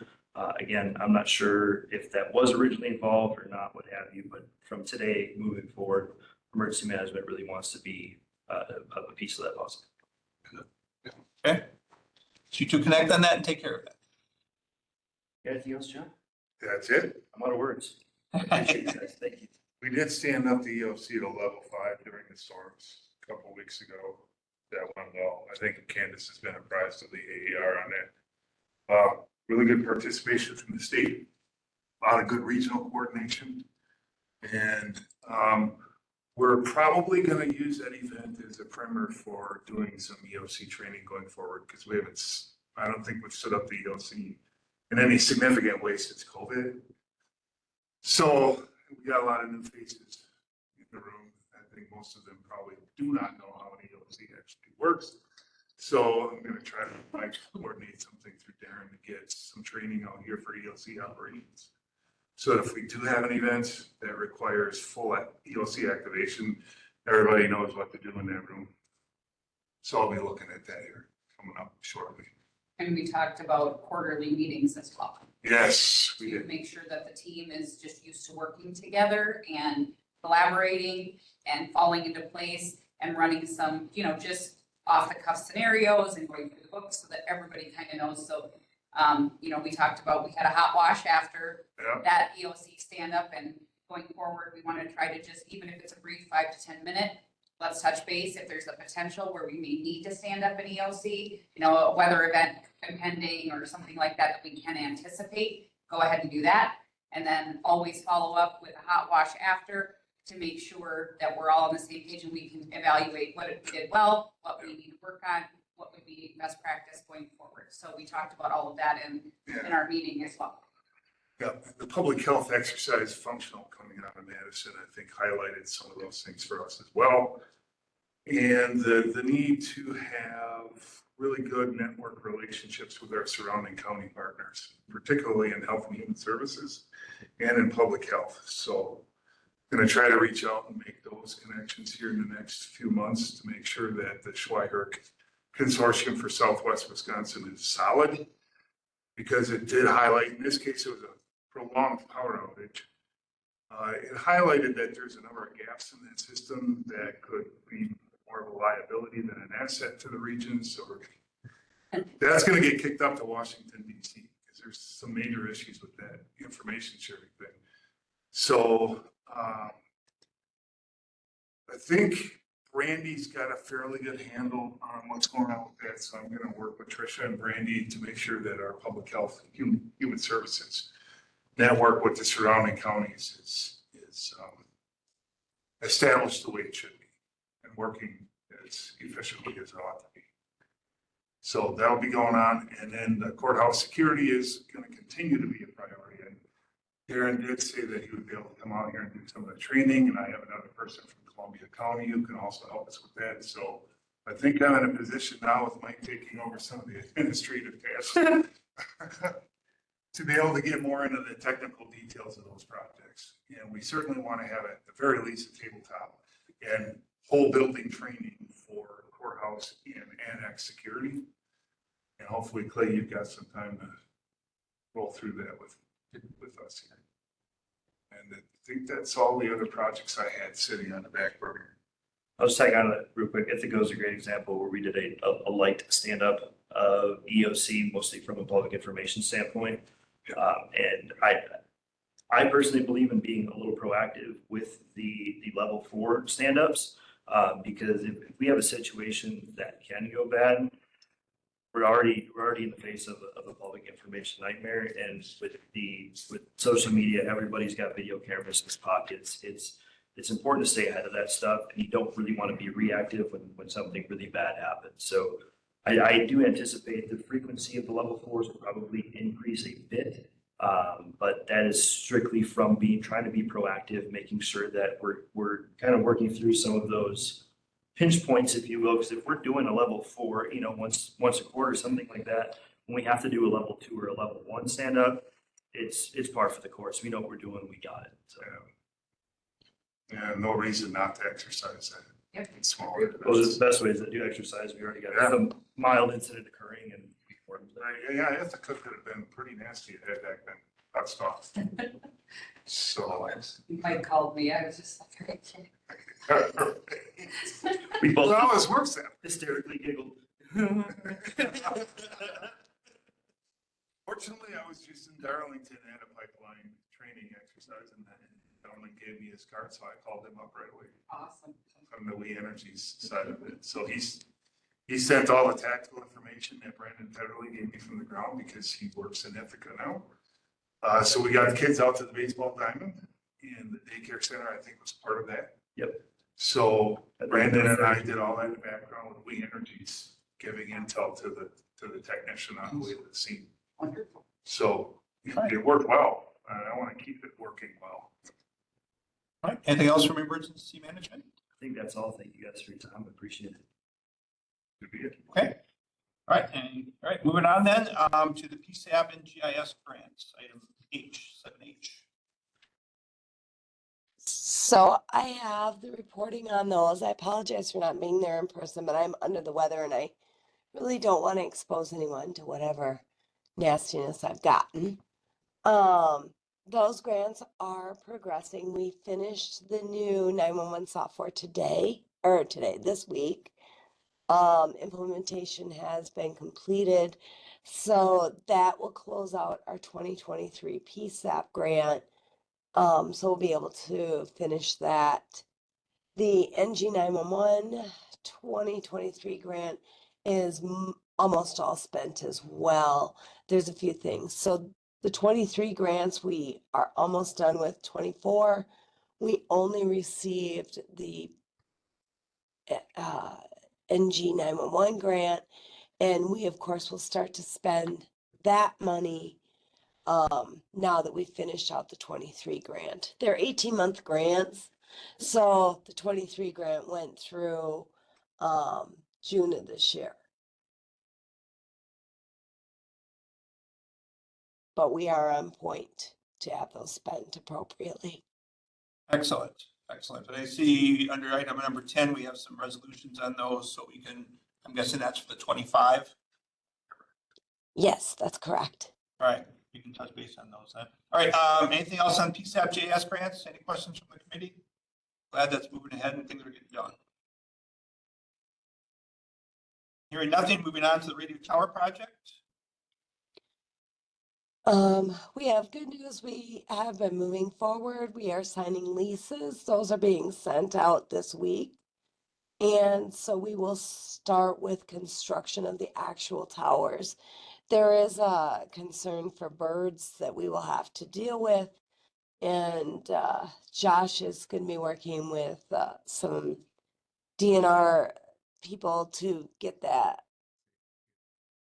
Again, I'm not sure if that was originally involved or not, what have you, but from today moving forward, emergency management really wants to be a piece of that puzzle. Okay. So you two connect on that and take care of that. Anything else, John? That's it. I'm out of words. Appreciate you guys. Thank you. We did stand up the EOC to level 5 during the storms a couple of weeks ago. That went well. I think Candace has been apprised of the AER on that. Really good participation from the state, a lot of good regional coordination. And we're probably going to use that event as a primer for doing some EOC training going forward, because I don't think we've stood up the EOC in any significant way since COVID. So we got a lot of new faces in the room. I think most of them probably do not know how an EOC actually works. So I'm going to try to coordinate something through Darren to get some training out here for EOC operations. So if we do have an event that requires full EOC activation, everybody knows what to do in that room. So I'll be looking at that here coming up shortly. And we talked about quarterly meetings as well. Yes, we To did. make sure that the team is just used to working together and collaborating and falling into place and running some, just off the cuff scenarios and going through the books so that everybody kind of knows. So, we talked about, we had a hot wash after Yeah. that EOC stand up, and going forward, we want to try to just, even if it's a brief 5 to 10 minute, let's touch base if there's a potential where we may need to stand up an EOC, a weather event impending or something like that we can anticipate, go ahead and do that. And then always follow up with a hot wash after to make sure that we're all on the same page and we can evaluate what we did well, what we need to work on, what would be best practice going forward. So we talked about all of that in our meeting as well. Yeah, the public health exercise functional coming out of Madison, I think highlighted some of those things for us as well. And the need to have really good network relationships with our surrounding county partners, particularly in health and human services and in public health. So I'm going to try to reach out and make those connections here in the next few months to make sure that the Schweiger Consortium for Southwest Wisconsin is solid, because it did highlight, in this case, it was a prolonged power outage. It highlighted that there's a number of gaps in that system that could be more of a liability than an asset to the region. So that's going to get kicked up to Washington, D.C., because there's some major issues with that information sharing thing. So I think Brandy's got a fairly good handle on what's going on with that. So I'm going to work with Tricia and Brandy to make sure that our public health human services network with the surrounding counties is established the way it should be and working as efficiently as it ought to be. So that'll be going on. And then the courthouse security is going to continue to be a priority. And Darren did say that he would be able to come out here and do some of the training. And I have another person from Columbia County who can also help us with that. So I think I'm in a position now with Mike taking over some of the administrative tasks to be able to get more into the technical details of those projects. And we certainly want to have at the very least a tabletop and whole building training for courthouse and annex security. And hopefully, Clay, you've got some time to roll through that with us here. And I think that's all the other projects I had sitting on the back burner. I'll just tag on to that real quick. Ithaca is a great example where we did a light stand-up of EOC, mostly from a public information standpoint. And I personally believe in being a little proactive with the level 4 stand-ups, because if we have a situation that can go bad, we're already in the face of a public information nightmare. And with social media, everybody's got video cameras in their pockets. It's important to stay ahead of that stuff, and you don't really want to be reactive when something really bad happens. So I do anticipate the frequency of the level 4s will probably increase a bit, but that is strictly from trying to be proactive, making sure that we're kind of working through some of those pinch points, if you will. Because if we're doing a level 4, once a quarter, something like that, when we have to do a level 2 or a level 1 stand up, it's par for the course. We know what we're doing. We got it. So. Yeah, no reason not to exercise that. Yep. It's smaller. Those are the best ways to do exercise. We already got some mild incident occurring, and Yeah, Ithaca could have been pretty nasty had that been touched off. So. Mike called me, I was just like, okay. we both always works out. hysterically giggled. Fortunately, I was just in Darlington at a pipeline training exercise and then Darlington gave me his card, so I called him up right away Awesome. from the We Energies side of it. So he sent all the tactical information that Brandon Federally gave me from the ground because he works in Ithaca now. So we got the kids out to the baseball diamond and the daycare center, I think, was part of that. Yep. So Brandon and I did all that in the background with We Energies, giving intel to the technician on the way to the scene. Wonderful. So it worked well, and I want to keep it working well. All right, anything else from emergency management? I think that's all. Thank you guys for your time. Appreciate it. Good to be here. Okay. All right, all right, moving on then, to the PSAP and GIS grants, item H, 7H. So I have the reporting on those. I apologize for not being there in person, but I'm under the weather and I really don't want to expose anyone to whatever nastiness I've gotten. Those grants are progressing. We finished the new 911 software this week. Implementation has been completed. So that will close out our 2023 PSAP grant. So we'll be able to finish that. The NG 911 2023 grant is almost all spent as well. There's a few things. So the 23 grants we are almost done with. 24, we only received the NG 911 grant, and we of course will start to spend that money now that we've finished out the 23 grant. They're 18-month grants, so the 23 grant went through June of this year. But we are on point to have those spent appropriately. Excellent, excellent. But I see under item number 10, we have some resolutions on those, so we can, I'm guessing that's for the 25. Yes, that's correct. All right, we can touch base on those then. All right, anything else on PSAP JS grants? Any questions from the committee? Glad that's moving ahead and things are getting done. Hearing nothing, moving on to the radio tower project. We have good news. We have been moving forward. We are signing leases. Those are being sent out this week. And so we will start with construction of the actual towers. There is a concern for birds that we will have to deal with. And Josh is going to be working with some DNR people to get that.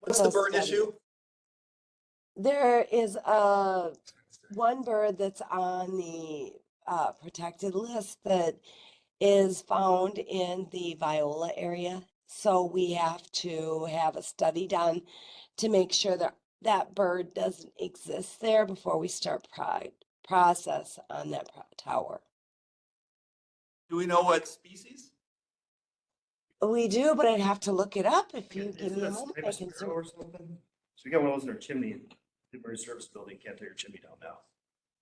What's the bird issue? There is one bird that's on the protected list that is found in the Viola area. So we have to have a study done to make sure that that bird doesn't exist there before we start process on that tower. Do we know what species? We do, but I'd have to look it up if you Is give it me a a moment. type I of can sparrow or something? So we got one of those in our chimney, the emergency service building, can't take your chimney down now.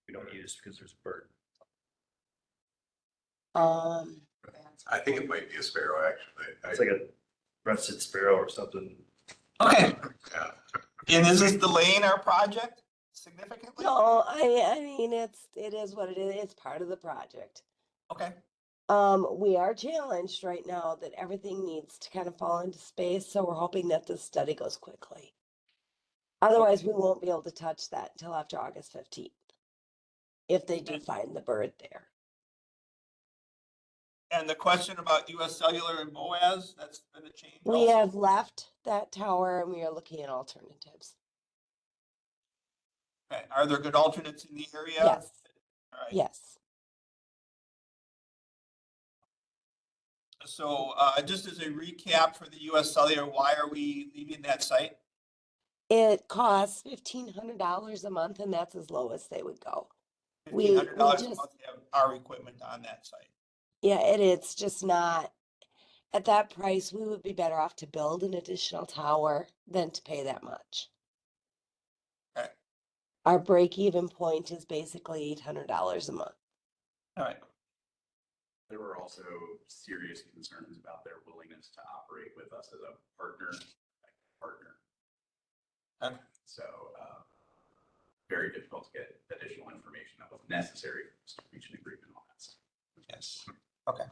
We don't use because there's a bird. I think it might be a sparrow, actually. It's like a rusted sparrow or something. Okay, Yeah. and is this delaying our project significantly? No, I mean, it is what it is. It's part of the project. Okay, We are challenged right now that everything needs to kind of fall into space, so we're hoping that this study goes quickly. Otherwise, we won't be able to touch that until after August 15th, if they do find the bird there. and the question about US Cellular and Boaz, that's been a change We also? have left that tower and we are looking at alternatives. Okay, are there good alternates in the area? Yes, All right. yes. So just as a recap for the US Cellular, why are we leaving that site? It costs $1,500 a month and that's as low as they would go. $1,500 a just- month to have our equipment on that site. Yeah, it's just not, at that price, we would be better off to build an additional tower than to pay that much. Okay. Our break-even point is basically $800 a month. All right. There were also serious concerns about their willingness to operate with us as a partner. Okay. So very difficult to get additional information that was necessary for us to reach an agreement on that. Yes. Okay.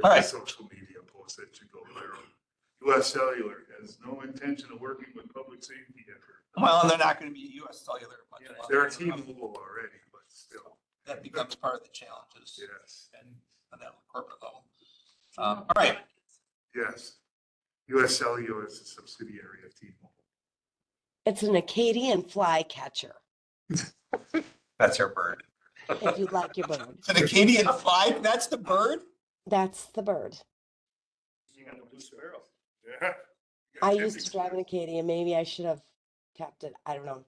All right. Social media posts that should go viral. US Cellular has no intention of working with public safety ever. Well, and they're not going to be US Cellular much longer. They're T-Mobile already, but still. That becomes part of the challenges Yes, and on that corporate level. All right. yes. US Cellular is a subsidiary of T-Mobile. It's an Acadian flycatcher, That's our bird. if you'd like your bird. It's an Acadian flag. That's the bird. That's the bird. You got a blue sparrow. Yeah. I used to drive an Acadian. Maybe I should have kept it. I don't know.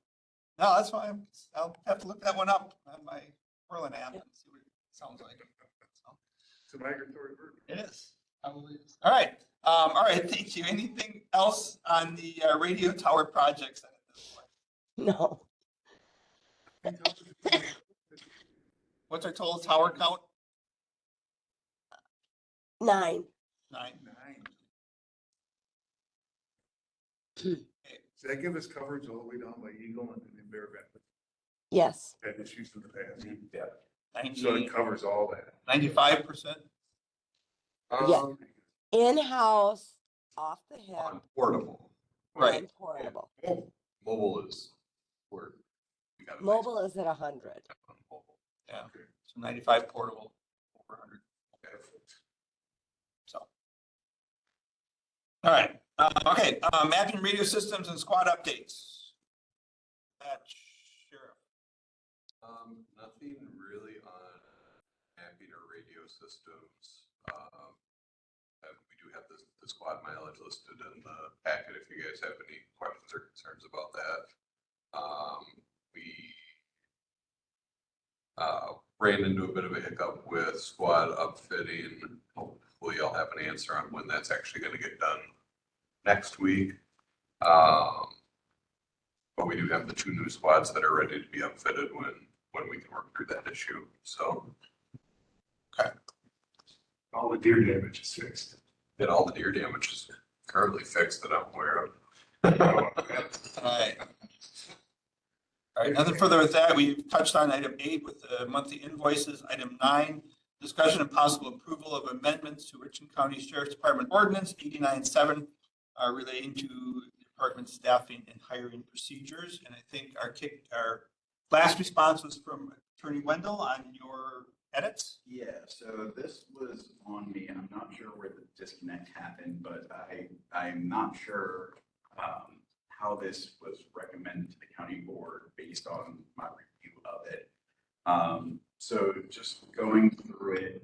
No, that's fine. I'll have to look that one up on my Merlin app and see what it sounds like. So, It's a migratory bird. it is. Probably is. All right. All right. Thank you. Anything else on the radio tower projects at this point? No. What's our total tower count? 9. 9. 9. Does that give us coverage all the way down by Eagle and then Bear Bend? Yes. Had issues in the past. Yeah. So it covers all that. 95%. Yeah. In-house, off the hip, On portable. Right. and portable. Mobile is where we got. Mobile is at 100. Yeah. So 95 portable, over 100. So. All right. Okay. Mapping radio systems and squad updates. Sheriff. Nothing really on mapping or radio systems. And we do have the squad mileage listed in the packet if you guys have any questions or concerns about that. We ran into a bit of a hiccup with squad upfitting. Hopefully I'll have an answer on when that's actually going to get done next week. But we do have the 2 new squads that are ready to be upfitted when we can work through that issue. So. Okay. All the deer damage is fixed. And all the deer damage is currently fixed that I'm aware of. All right. All right, nothing further with that. We've touched on item 8 with the monthly invoices. Item 9, discussion and possible approval of amendments to Richland County Sheriff's Department Ordinance 89-7 relating to department staffing and hiring procedures. And I think our last response was from Attorney Wendell on your edits. Yeah, so this was on me, and I'm not sure where the disconnect happened, but I'm not sure how this was recommended to the county board based on my review of it. So just going through it,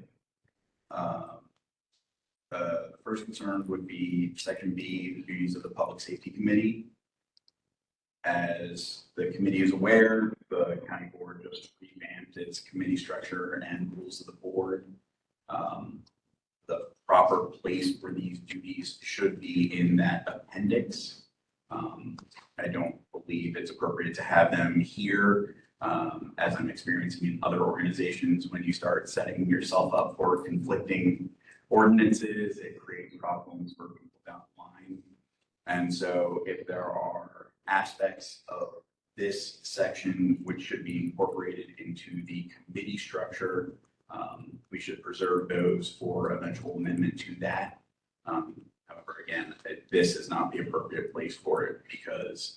the first concern would be section B, the duties of the Public Safety Committee. As the committee is aware, the county board just revamped its committee structure and rules of the board. The proper place for these duties should be in that appendix. I don't believe it's appropriate to have them here. As I'm experiencing in other organizations, when you start setting yourself up for conflicting ordinances, it creates problems for people down the line. And so if there are aspects of this section which should be incorporated into the committee structure, we should preserve those for eventual amendment to that. However, again, this is not the appropriate place for it because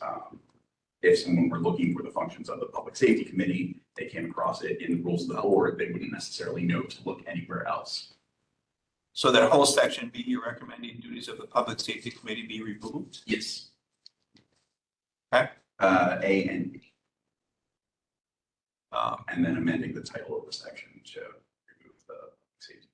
if someone were looking for the functions of the Public Safety Committee, they came across it in the rules of the board, they wouldn't necessarily know to look anywhere else. So that whole section B, you're recommending duties of the Public Safety Committee be removed? Yes. Okay. A and B. And then amending the title of the section to remove the safety.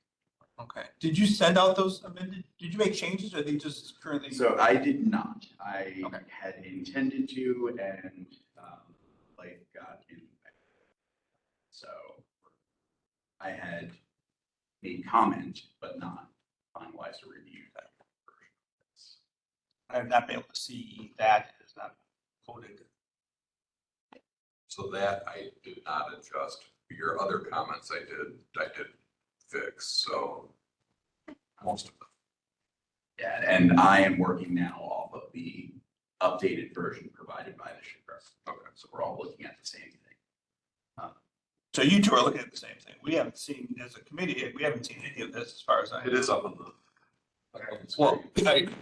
Okay. Did you send out those amended? Did you make changes or are they just currently? So I did not. I Okay. had intended to, and life got in. So I had made comment, but not finalized or reviewed that version of this. I have not been able to see that. It's not coded. So that I did not adjust. Your other comments I did fix, so most of them. Yeah, and I am working now off of the updated version provided by the sheriff. Okay. So we're all looking at the same thing. So you two are looking at the same thing. We haven't seen, as a committee, we haven't seen any of this as far as I know. It is up on the. Well,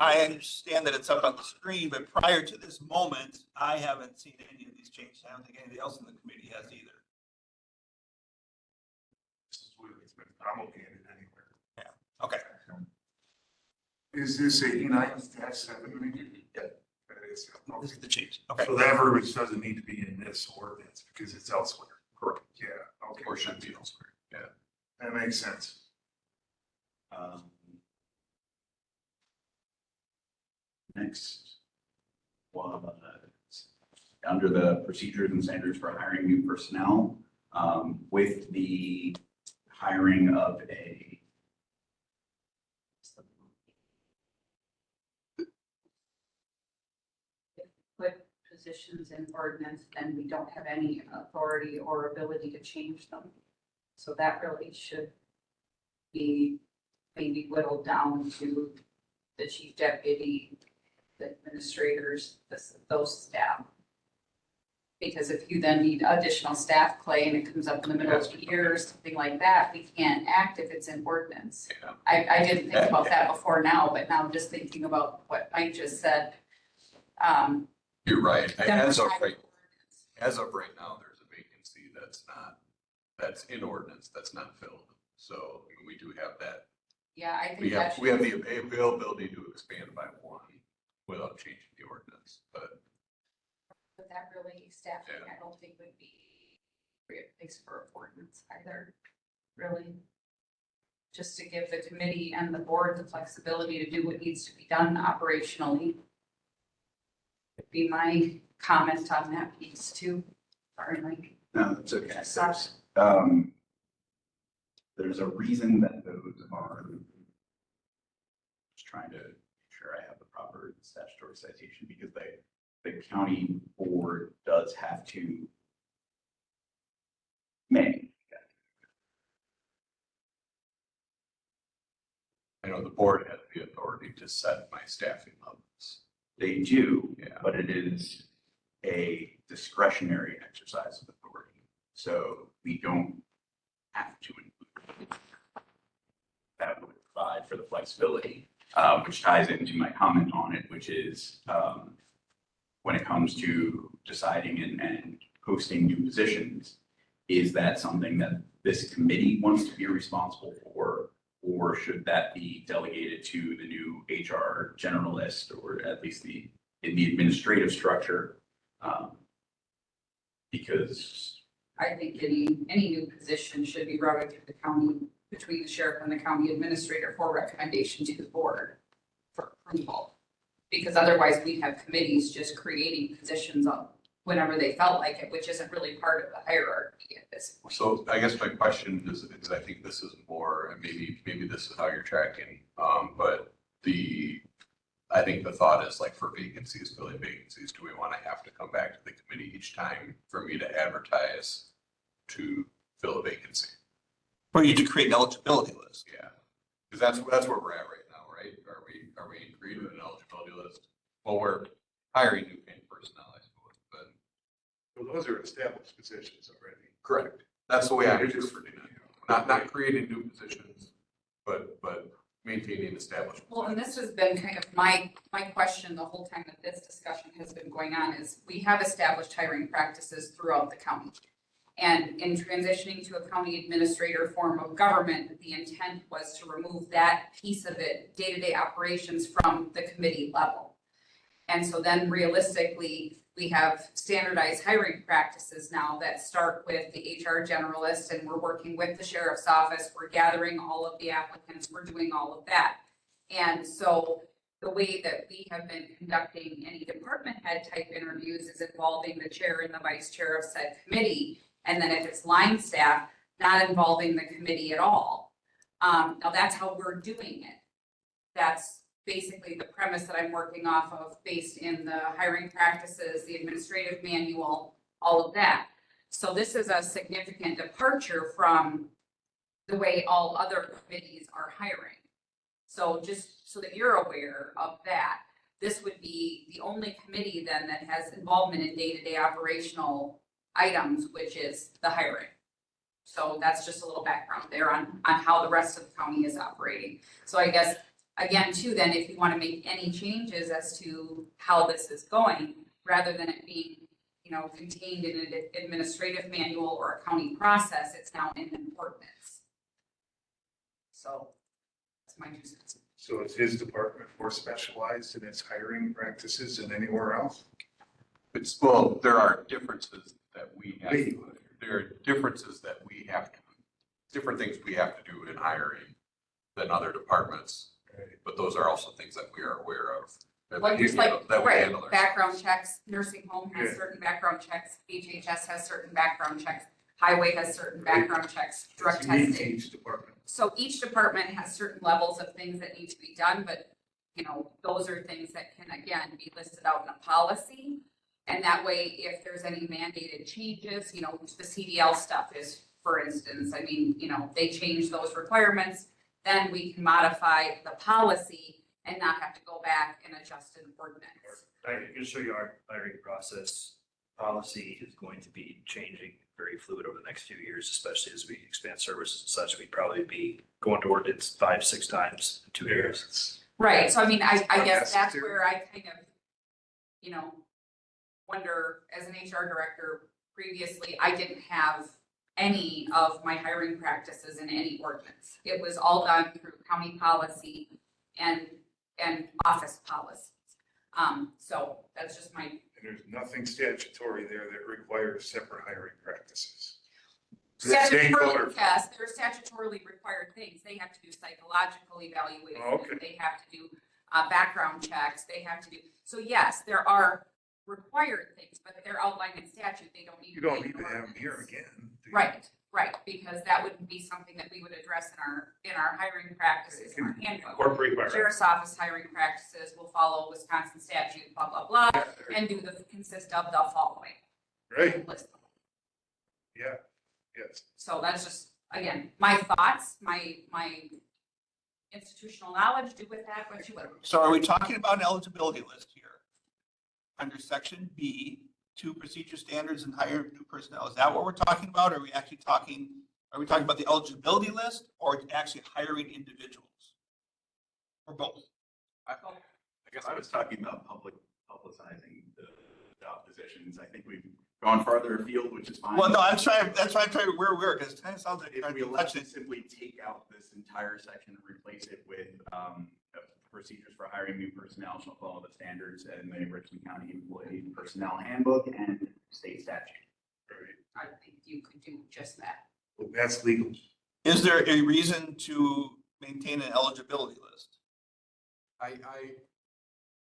I understand that it's up on the screen, but prior to this moment, I haven't seen any of these changes. I don't think anybody else in the committee has either. This is what it's been promulgated anywhere. Yeah, okay. Is this 89-7? Yeah. That is. This is the change. Okay. So that verbiage doesn't need to be in this ordinance because it's elsewhere. Correct. Yeah, okay. Or should be elsewhere. Yeah. That makes sense. Next was under the procedures and standards for hiring new personnel, with the hiring of a Put positions in ordinance, then we don't have any authority or ability to change them. So that really should be maybe whittled down to the chief deputy, the administrators, those staff. Because if you then need additional staff, Clay, and it comes up in the middle of the year or something like that, we can't act if it's in ordinance. Yeah. I didn't think about that before now, but now just thinking about what Mike just said. You're right. then As of we're right, as of right now, there's a vacancy that's in ordinance, that's not filled. So we do have that. Yeah, I We think that have, we have the availability to expand by one without changing the ordinance, but But that really staffing, Yeah. I don't think would be great place for ordinance either, really. Just to give the committee and the board the flexibility to do what needs to be done operationally. Would be my comment on that piece too. Sorry, Mike. No, it's okay. There's a reason that those are. Just trying to make sure I have the proper statutory citation because the county board does have to. I know the board has the authority to set my staffing levels. They do, Yeah. but it is a discretionary exercise of authority. So we don't have to include it. That would provide for the flexibility, which ties into my comment on it, which is when it comes to deciding and posting new positions, is that something that this committee wants to be responsible for? Or should that be delegated to the new HR generalist, or at least in the administrative structure? Because I think any new position should be routed through the county, between the sheriff and the county administrator for recommendation to the board for approval. Because otherwise we have committees just creating positions on whenever they felt like it, which isn't really part of the hierarchy at this point. So I guess my question is I think this is more, and maybe this is how you're tracking, but I think the thought is like for vacancies, filling vacancies, do we want to have to come back to the committee each time for me to advertise to fill a vacancy? For you to create an eligibility list. Yeah, because that's where we're at right now, right? Are we creating an eligibility list? Well, we're hiring new personnel, I suppose, but. Well, those are established positions already. Correct. That's the way I'm You're just- interpreting it. Not creating new positions, but maintaining established. Well, and this has been kind of my question the whole time that this discussion has been going on is we have established hiring practices throughout the county. And in transitioning to a county administrator form of government, the intent was to remove that piece of it, day-to-day operations from the committee level. And so then realistically, we have standardized hiring practices now that start with the HR generalist, and we're working with the sheriff's office. We're gathering all of the applicants. We're doing all of that. And so the way that we have been conducting any department head type interviews is involving the chair and the vice chair of said committee. And then if it's line staff, not involving the committee at all. Now that's how we're doing it. That's basically the premise that I'm working off of based in the hiring practices, the administrative manual, all of that. So this is a significant departure from the way all other committees are hiring. So just so that you're aware of that. this would be the only committee then that has involvement in day-to-day operational items, which is the hiring. So that's just a little background there on how the rest of the county is operating. So I guess, again, too, then if you want to make any changes as to how this is going, rather than it being, you know, contained in an administrative manual or a county process, it's now in an ordinance. So that's my 2 cents. So is his department more specialized in its hiring practices than anywhere else? It's, well, there are differences that we have, there are differences that we have to, different things we have to do in hiring than other departments. But those are also things that we are aware of. Like, just like, that we right, handle ourselves. background checks, nursing home has Yeah. certain background checks, HHS has certain background checks, highway has certain background checks, drug It's unique to testing. each department. So each department has certain levels of things that need to be done, but, you know, those are things that can, again, be listed out in a policy. And that way, if there's any mandated changes, you know, the CDL stuff is, for instance, I mean, you know, they change those requirements, then we can modify the policy and not have to go back and adjust an ordinance. I can show you our hiring process. Policy is going to be changing very fluid over the next few years, especially as we expand services and such. We'd probably be going to ordinance 5-6 times in 2 years. Right, so I mean, I guess that's Unnecessary. where I kind of, you know, wonder, as an HR director, previously, I didn't have any of my hiring practices in any ordinance. It was all done through county policy and office policies. So that's just my. And there's nothing statutory there that requires separate hiring practices. Statutorily, yes, there are statutorily required things. They have to do psychological evaluations. Oh, okay. They have to do background checks. They have to do, so yes, there are required things, but they're outlined in statute. They don't need. You don't to be need in to have them here ordinance. again. do you? Right, because that would be something that we would address in our hiring practices, in our handbook. Incorporate by Sheriff's Office hiring practices will follow Wisconsin statute, blah, blah, blah, and do the, consist of the following. Right, List them. yeah, yes. So that's just, again, my thoughts, my institutional knowledge, do with that what you will. So are we talking about an eligibility list here? Under section B, 2 procedure standards and hire new personnel. Is that what we're talking about? Are we talking about the eligibility list or actually hiring individuals? Or both? I guess I was talking about publicizing the job positions. I think we've gone farther afield, which is fine. Well, no, that's why I'm trying to where we were, because it kind of sounds like. If we elect to simply take out this entire section and replace it with procedures for hiring new personnel shall follow the standards in the Richland County Employee Personnel Handbook and state statute. I think you could do just that. Well, that's legal. Is there a reason to maintain an eligibility list?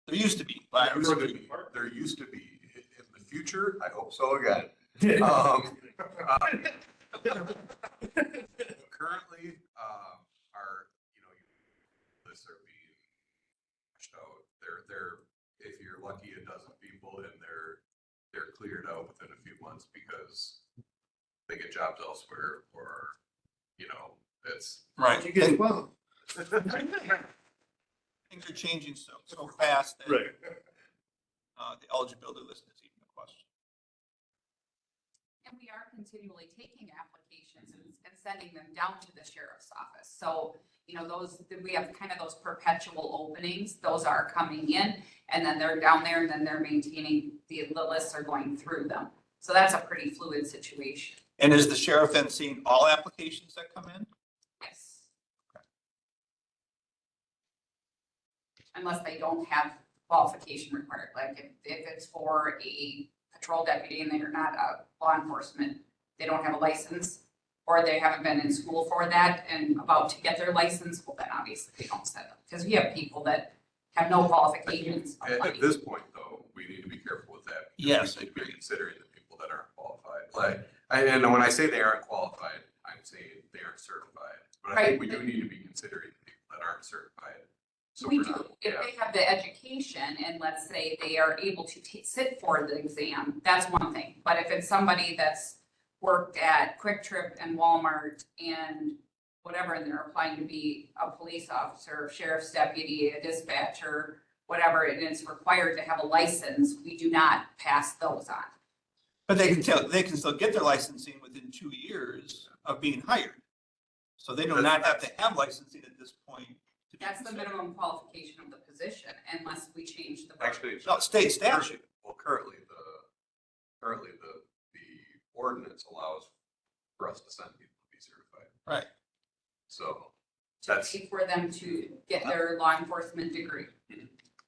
There used to be. There used to be. In the future, I hope so again. Currently, our, you know, lists are being pushed out. They're, if you're lucky a dozen people, and they're cleared out within a few months because they get jobs elsewhere, or, you know, it's. Right. You get, well. Things are changing so fast that Right. The eligibility list is even a question. And we are continually taking applications and sending them down to the sheriff's office. So, you know, we have kind of those perpetual openings. Those are coming in and then they're down there and then they're maintaining, the lists are going through them. So that's a pretty fluid situation. And is the sheriff then seeing all applications that come in? Yes. Unless they don't have qualification required, like if it's for a patrol deputy and they're not a law enforcement, they don't have a license, or they haven't been in school for that and about to get their license, well, then obviously they don't set up. Because we have people that have no qualifications. At this point, though, we need to be careful with that. because Yes, We need to be considering the people that aren't qualified. And when I say they aren't qualified, I'm saying they aren't certified. But I think we do need to be considering the people that aren't certified. So We we're do, not- if yeah. they have the education and let's say they are able to sit for the exam, that's one thing. But if it's somebody that's worked at Quick Trip and Walmart and whatever, and they're applying to be a police officer, sheriff's deputy, a dispatcher, whatever, and it's required to have a license, we do not pass those on. But they can still get their licensing within 2 years of being hired. So they do not have to have licensing at this point. to be That's the considered. minimum qualification of the position, unless we change the. Actually, No, state statute. well, currently the ordinance allows for us to send people to be certified. Right. So To that's pay for them to get their law enforcement degree.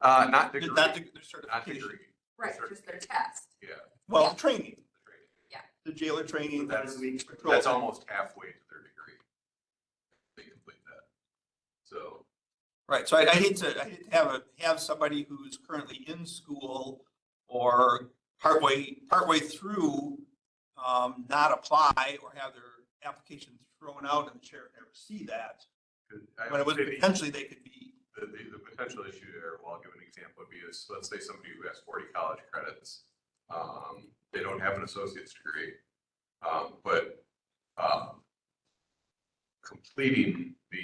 not degree, Not their not certification. degree. Right, just their test. Yeah. Well, training, the training. the jailer training. But patrol That's training. almost halfway to their degree. They complete that. So Right, so I hate to have somebody who's currently in school or partway through, not apply or have their application thrown out and the sheriff never see that. I But it was would say potentially they could be, the potential issue there, well, I'll give an example would be is, let's say somebody who has 40 college credits, they don't have an associate's degree, but completing the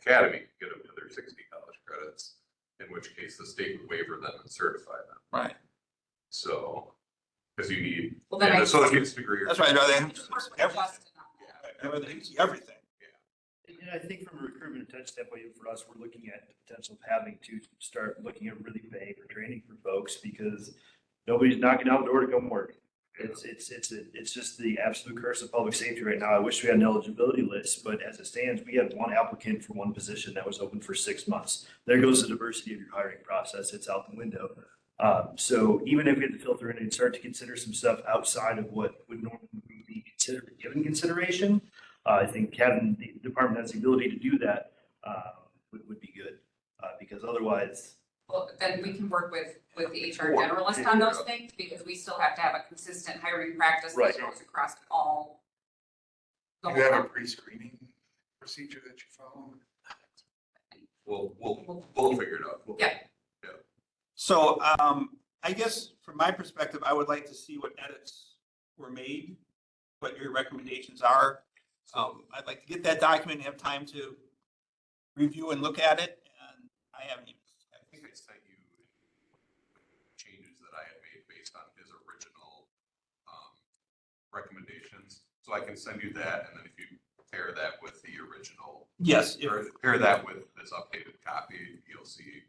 academy can get them to their 60 college credits, in which case the state would waiver them and certify them. right, So, because you need Well, then an I. associate's degree. that's right, everything. Yeah. Everything, see everything. And I think from a recruitment intent standpoint, for us, we're looking at the potential of having to start looking at really paying for training for folks because nobody's knocking down the door to come work. It's just the absolute curse of public safety right now. I wish we had an eligibility list, but as it stands, we had one applicant for one position that was open for 6 months. There goes the diversity of your hiring process. It's out the window. So even if we had to filter in and start to consider some stuff outside of what would normally be considered given consideration, I think having the department has the ability to do that would be good because otherwise. Well, then we can work with the HR generalist on those things, because we still have to have a consistent hiring practice that Right. goes across all. the You have whole- a pre-screening procedure that you follow? We'll figure it out. Yeah. So, I guess from my perspective, I would like to see what edits were made, what your recommendations are. I'd like to get that document and have time to review and look at it, and I haven't even. I think I sent you changes that I had made based on his original recommendations. So I can send you that, and then if you pair that with the original, Yes, if- or pair that with this updated copy, you'll see.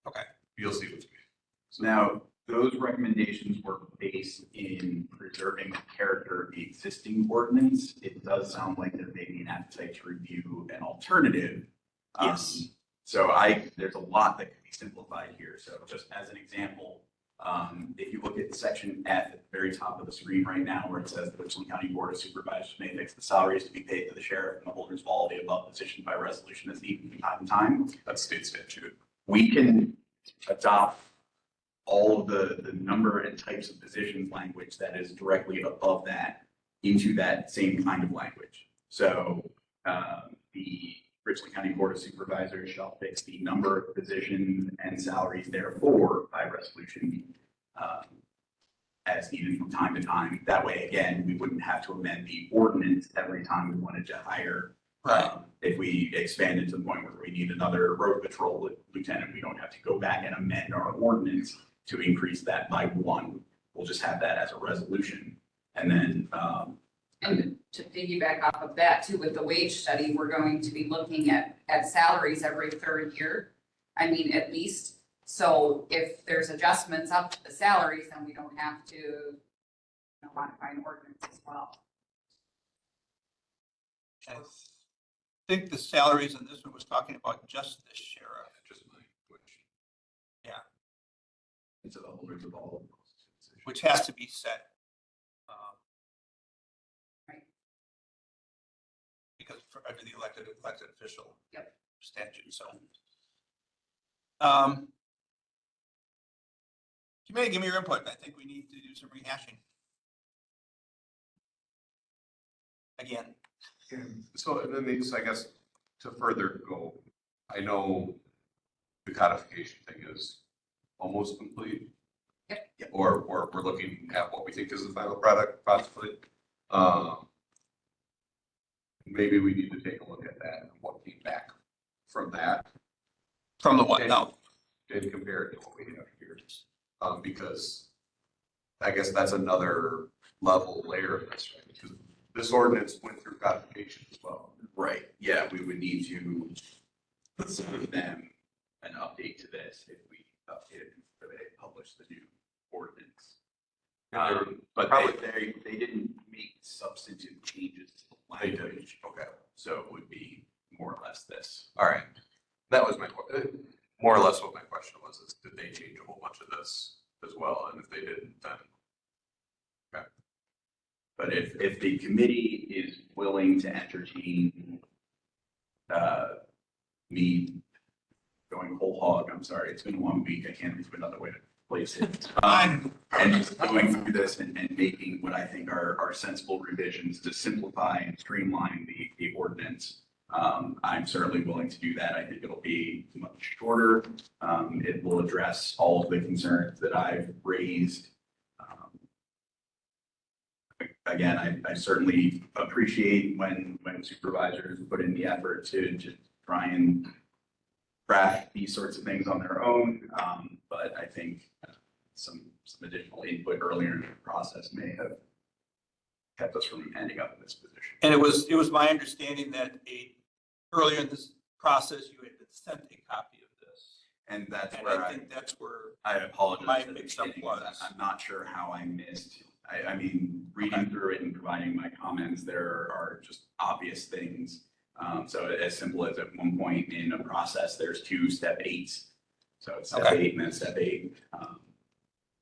Okay. You'll see what you mean. So Now, those recommendations were based in preserving the character of the existing ordinance. It does sound like there may be an appetite to review an alternative. Yes. So there's a lot that could be simplified here. So just as an example, if you look at section F at the very top of the screen right now, where it says the Richland County Board of Supervisors may fix the salaries to be paid to the sheriff and the holders of all of the above positions by resolution as needed from time to time. that's state statute. We can adopt all of the number and types of positions language that is directly above that into that same kind of language. So the Richland County Board of Supervisors shall fix the number of positions and salaries therefore by resolution as needed from time to time. That way, again, we wouldn't have to amend the ordinance every time we wanted to hire. Right. If we expanded to the point where we need another road patrol lieutenant, we don't have to go back and amend our ordinance to increase that by 1. We'll just have that as a resolution. And then, And to piggyback off of that too, with the wage study, we're going to be looking at salaries every third year. I mean, at least, so if there's adjustments up to the salaries, then we don't have to modify an ordinance as well. I think the salaries in this one was talking about just the sheriff. Just language. into the holders of all. Which has to be set. Right. Because under the elected official. Yep. Statute, so. Committee, give me your input. I think we need to do some rehashing. Again. So and then these, I guess, to further go, I know the codification thing is almost complete. Yep. Or we're looking at what we think is the final product possibly. Maybe we need to take a look at that and what came back from that. From the what? No. and compare it to what we have here. Because I guess that's another level layer of this, right? Because this ordinance went through codification as well. Right, yeah, we would need to send them an update to this if we publish the new ordinance. But they didn't make substantive changes to the They did. language. Okay. So it would be more or less this. All right, that was more or less what my question was, is did they change a whole bunch of this as well? And if they didn't, then. Okay. But if the committee is willing to entertain me going whole hog, I'm sorry, it's been a long week, I can't think of another way to place it. And just going through this and making what I think are sensible revisions to simplify and streamline the ordinance. I'm certainly willing to do that. I think it'll be much shorter. It will address all of the concerns that I've raised. Again, I certainly appreciate when supervisors put in the effort to try and craft these sorts of things on their own. But I think some additional input earlier in the process may have kept us from ending up in this position. And it was my understanding that earlier in this process, you had sent a copy of this. And that's And where I think that's where I apologize. my for the mix-up beginning. was. I'm not sure how I missed. I mean, reading through it and providing my comments, there are just obvious things. So as simple as at one point in a process, there's 2 step 8s. So it's step 8 and then step 8.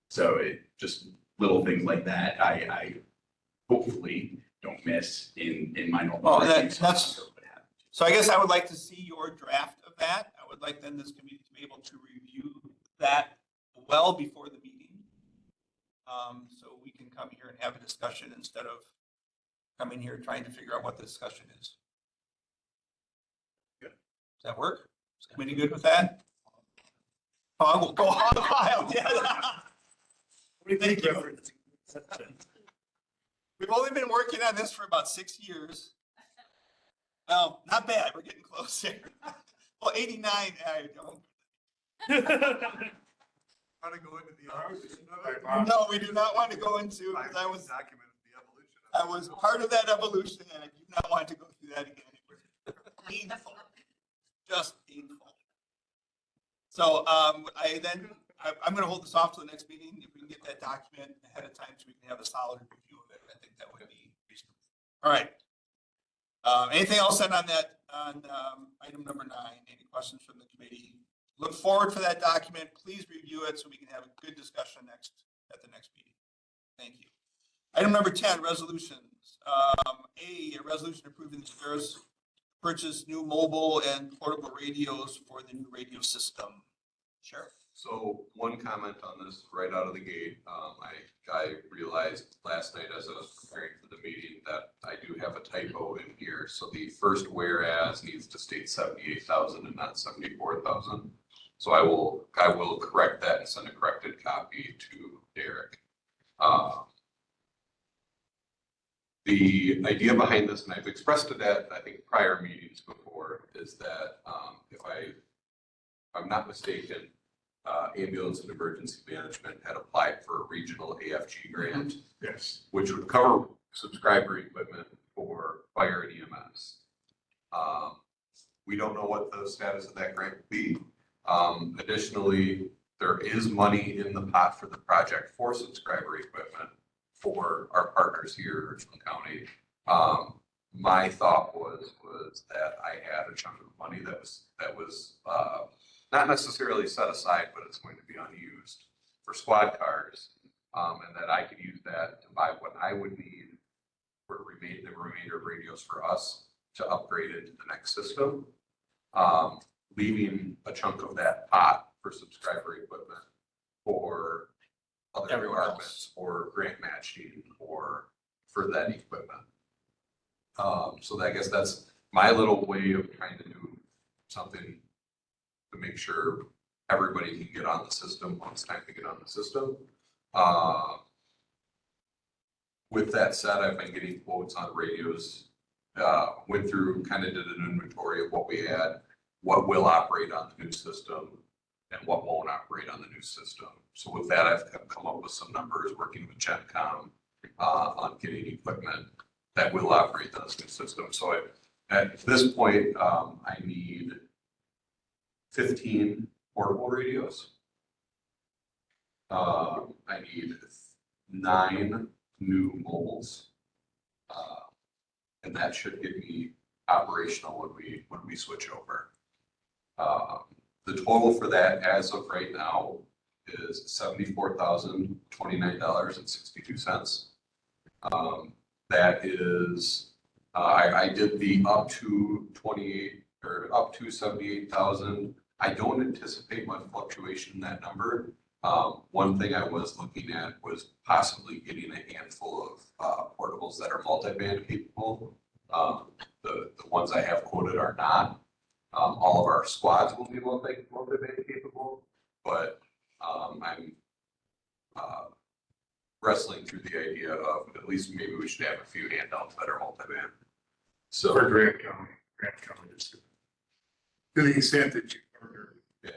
So it just little things like that. I hopefully don't miss in my normal. Oh, review, so I'm not that's- sure what happened. So I guess I would like to see your draft of that. I would like then this committee to be able to review that well before the meeting. So we can come here and have a discussion instead of coming here trying to figure out what the discussion is. Good. Does that work? Is the committee good with that? Oh, we'll go on wild, yeah. Thank you. We've only been working on this for about 6 years. Oh, not bad. We're getting closer. Well, 89, I don't. Want to go into the evolution of it? No, we do not want to go into, because I was part of that evolution and I do not want to go through that again. It was painful, just painful. So, I'm going to hold this off to the next meeting. If we can get that document ahead of time so we can have a solid review of it, I think that would be reasonable. All right. Anything else said on that, on item number 9? Any questions from the committee? Look forward for that document. Please review it so we can have a good discussion at the next meeting. Thank you. Item number 10, resolutions. A resolution approving the sheriff's purchase new mobile and portable radios for the new radio system. Sheriff. So one comment on this right out of the gate, I realized last night as I was preparing for the meeting that I do have a typo in here. So the first whereas needs to state 78,000 and not 74,000. So I will correct that and send a corrected copy to Derek. The idea behind this, and I've expressed it at, I think, prior meetings before, is that if I'm not mistaken, ambulance and emergency management had applied for a regional AFG grant. Yes. Which would cover subscriber equipment for fire and EMS. We don't know what the status of that grant would be. Additionally, there is money in the pot for the project for subscriber equipment for our partners here in Richland County. My thought was that I had a chunk of money that was not necessarily set aside, but it's going to be unused for squad cars, and that I could use that to buy what I would need for the remainder of radios for us to upgrade into the next system, leaving a chunk of that pot for subscriber equipment for other Everyone departments or grant matching or for that equipment. So I guess that's my little way of trying to do something to make sure everybody can get on the system when it's time to get on the system. With that said, I've been getting quotes on radios. Went through, kind of did an inventory of what we had, what will operate on the new system, and what won't operate on the new system. So with that, I've come up with some numbers, working with GenCom on getting equipment that will operate on this new system. So at this point, I need 15 portable radios. I need 9 new mobiles. And that should get me operational when we switch over. The total for that as of right now is $74,029.62. That is, I did the up to 28 or up to 78,000. I don't anticipate much fluctuation in that number. One thing I was looking at was possibly getting a handful of portables that are multi-band capable. The ones I have quoted are not. All of our squads will be multi-band capable, but I'm wrestling through the idea of at least maybe we should have a few handhelds that are multi-band. So For Grant County is to the extent that you partner yeah,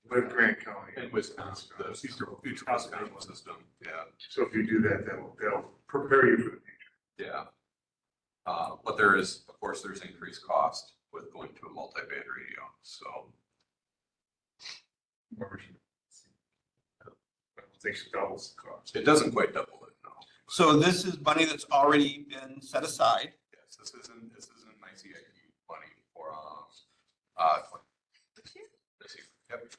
with Grant County. in Wisconsin, the future Wisconsin system. Yeah, So if you do that, that'll prepare you for the future. yeah. But there is, of course, there's increased cost with going to a multi-band radio. So I think it doubles the cost. it doesn't quite double it, no. So this is money that's already been set aside. Yes, this isn't my CIP money for Yep.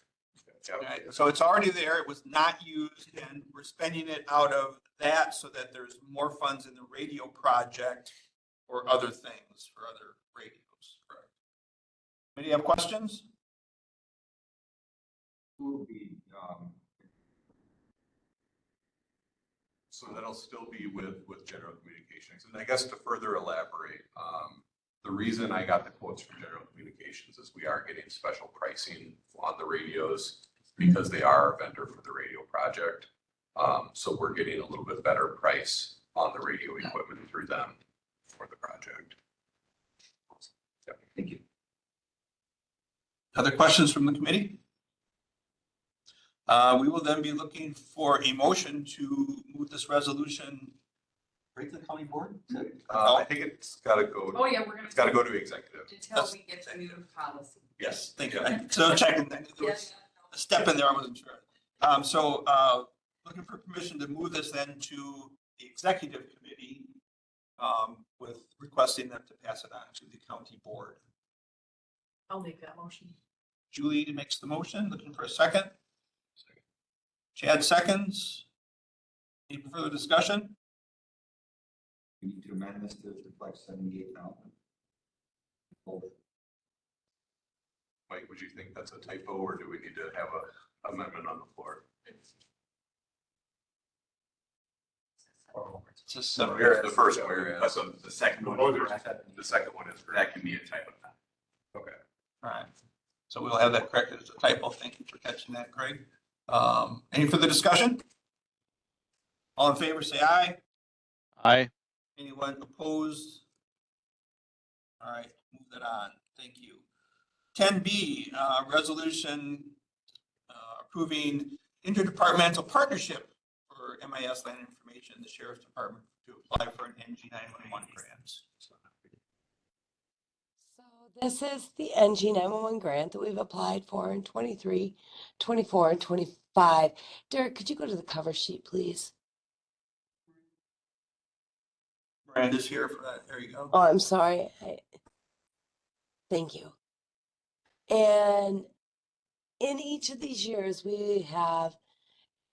Okay, so it's already there, it was not used, and we're spending it out of that so that there's more funds in the radio project or other things, for other radios. Correct. Any have questions? Who will be, So that'll still be with General Communications. And I guess to further elaborate, the reason I got the quotes from General Communications is we are getting special pricing on the radios because they are a vendor for the radio project. So we're getting a little bit better price on the radio equipment through them for the project. thank you. Other questions from the committee? We will then be looking for a motion to move this resolution right to the county board. I think it's gotta go, Oh, yeah, we're gonna. it's gotta go to executive. Until we get the new policy. Yes, thank you. So checking, there was a step in there, I wasn't sure. Looking for permission to move this then to the executive committee, with requesting them to pass it on to the county board. I'll make that motion. Julie makes the motion, looking for a second. Chad seconds. Any further discussion? We need to amend this to reflect 78,000. Mike, would you think that's a typo or do we need to have a amendment on the floor? It's just some The first whereas, So the second one, the second one is correct. that can be a type of that. Okay. All right, so we'll have that corrected as a typo. Thank you for catching that, Craig. Any further discussion? All in favor, say aye. Aye. Anyone opposed? All right, move that on. Thank you. 10B, resolution approving interdepartmental partnership for MIS land information in the sheriff's department to apply for an NG 911 grant. So this is the NG 911 grant that we've applied for in 23, 24, and 25. Derek, could you go to the cover sheet, please? Miranda's here for that. There you go. Oh, I'm sorry. Thank you. And in each of these years, we have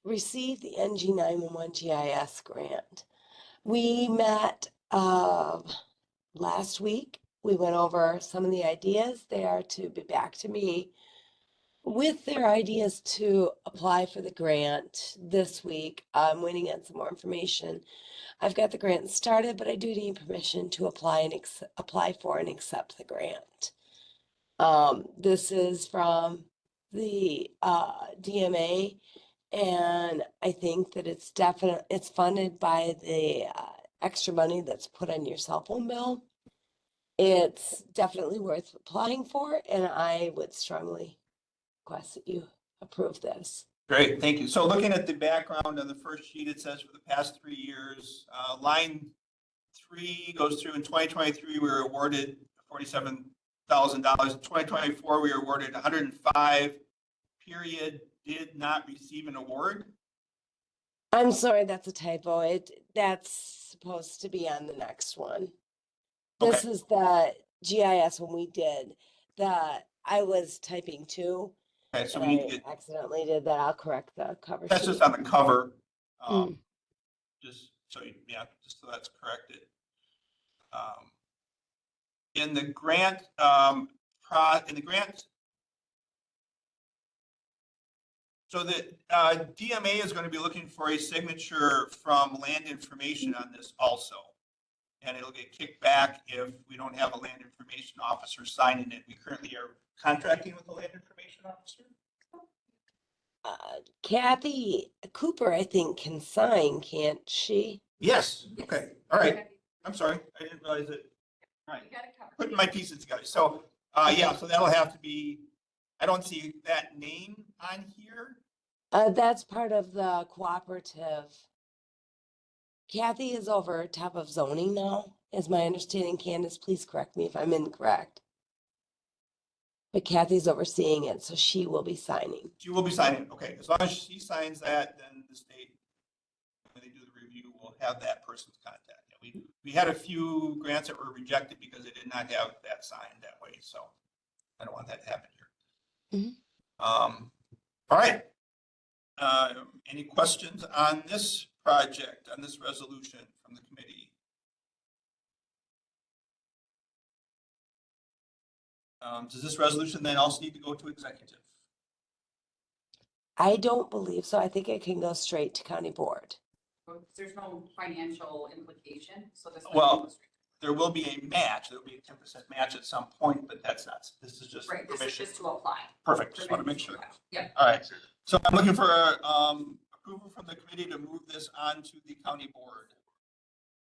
received the NG 911 GIS grant. We met last week. We went over some of the ideas. They are to be back to me with their ideas to apply for the grant this week. I'm waiting on some more information. I've got the grant started, but I do need permission to apply and apply for and accept the grant. This is from the DMA, and I think that it's funded by the extra money that's put on your cell phone bill. It's definitely worth applying for, and I would strongly request that you approve this. Great, thank you. So looking at the background on the first sheet, it says for the past 3 years, line 3 goes through in 2023, we were awarded $47,000. In 2024, we were awarded 105, period, did not receive an award. I'm sorry, that's a typo. That's supposed to be on the next one. This is the GIS when we did I was typing 2. Okay, so we and need to I get, accidentally did that. I'll correct the cover that's sheet. just on the cover. Mm. Just so, just so that's corrected. In the grant, so the DMA is going to be looking for a signature from land information on this also. And it'll get kicked back if we don't have a land information officer signing it. We currently are contracting with the land information officer. Kathy Cooper, I think, can sign, can't she? Yes, okay, all right. I'm sorry, I didn't realize it. All right, You got it covered. putting my pieces together. So, yeah, so that'll have to be, I don't see that name on here. That's part of the cooperative. Kathy is over top of zoning now, is my understanding. Candace, please correct me if I'm incorrect. But Kathy's overseeing it, so she will be signing. She will be signing, okay, as long as she signs that, then the state, when they do the review, will have that person's contact. We had a few grants that were rejected because they did not have that signed that way, so I don't want that to happen here. Mhm. All right. Any questions on this project, on this resolution from the committee? Does this resolution then also need to go to executive? I don't believe so. I think it can go straight to county board. There's no financial implication, so this. Well, there will be a match. There will be a 10% match at some point, but that's not, this is just Right, this is permission. just to apply. Perfect, just want to make sure. Yeah. All right, so I'm looking for approval from the committee to move this on to the county board.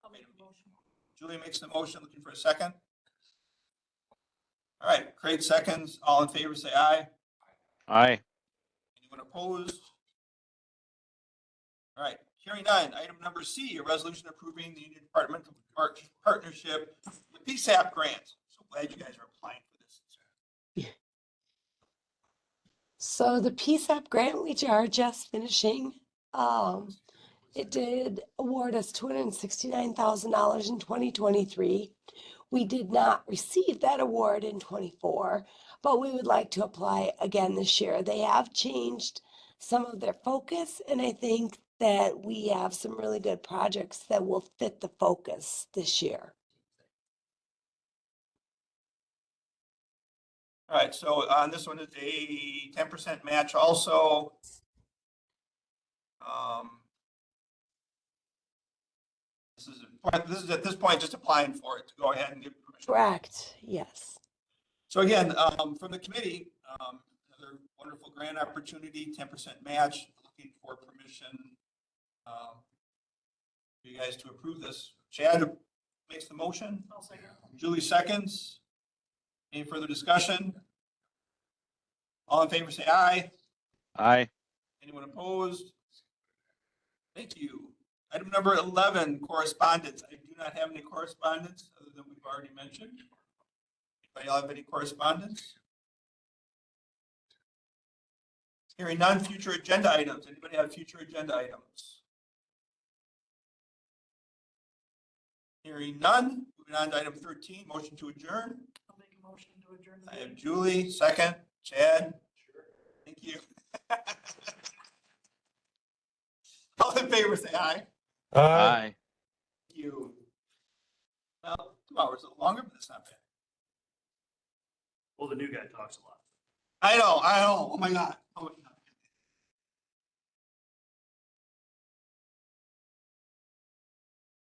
I'll make a motion. Julie makes the motion, looking for a second. All right, Craig seconds. All in favor, say aye. Aye. Anyone opposed? All right, hearing none. Item number C, a resolution approving the Union Department partnership with PSAP grant. So glad you guys are applying for this. So the PSAP grant, which are just finishing, it did award us $269,000 in 2023. We did not receive that award in 24, but we would like to apply again this year. They have changed some of their focus, and I think that we have some really good projects that will fit the focus this year. All right, so on this one is a 10% match also. This is at this point just applying for it to go ahead and give permission. Correct, yes. So again, from the committee, another wonderful grant opportunity, 10% match, looking for permission for you guys to approve this. Chad makes the motion. I'll second. Julie seconds. Any further discussion? All in favor, say aye. Aye. Anyone opposed? Thank you. Item number 11, correspondence. I do not have any correspondence other than we've already mentioned. Anybody have any correspondence? Hearing none, future agenda items. Anybody have future agenda items? Hearing none, moving on to item 13, motion to adjourn. I'll make a motion to adjourn. I have Julie, second. Chad? Sure. Thank you. All in favor, say aye. Aye. Thank you. Well, 2 hours a little longer, but it's not bad. Well, the new guy talks a lot. I know. Oh my God. Oh,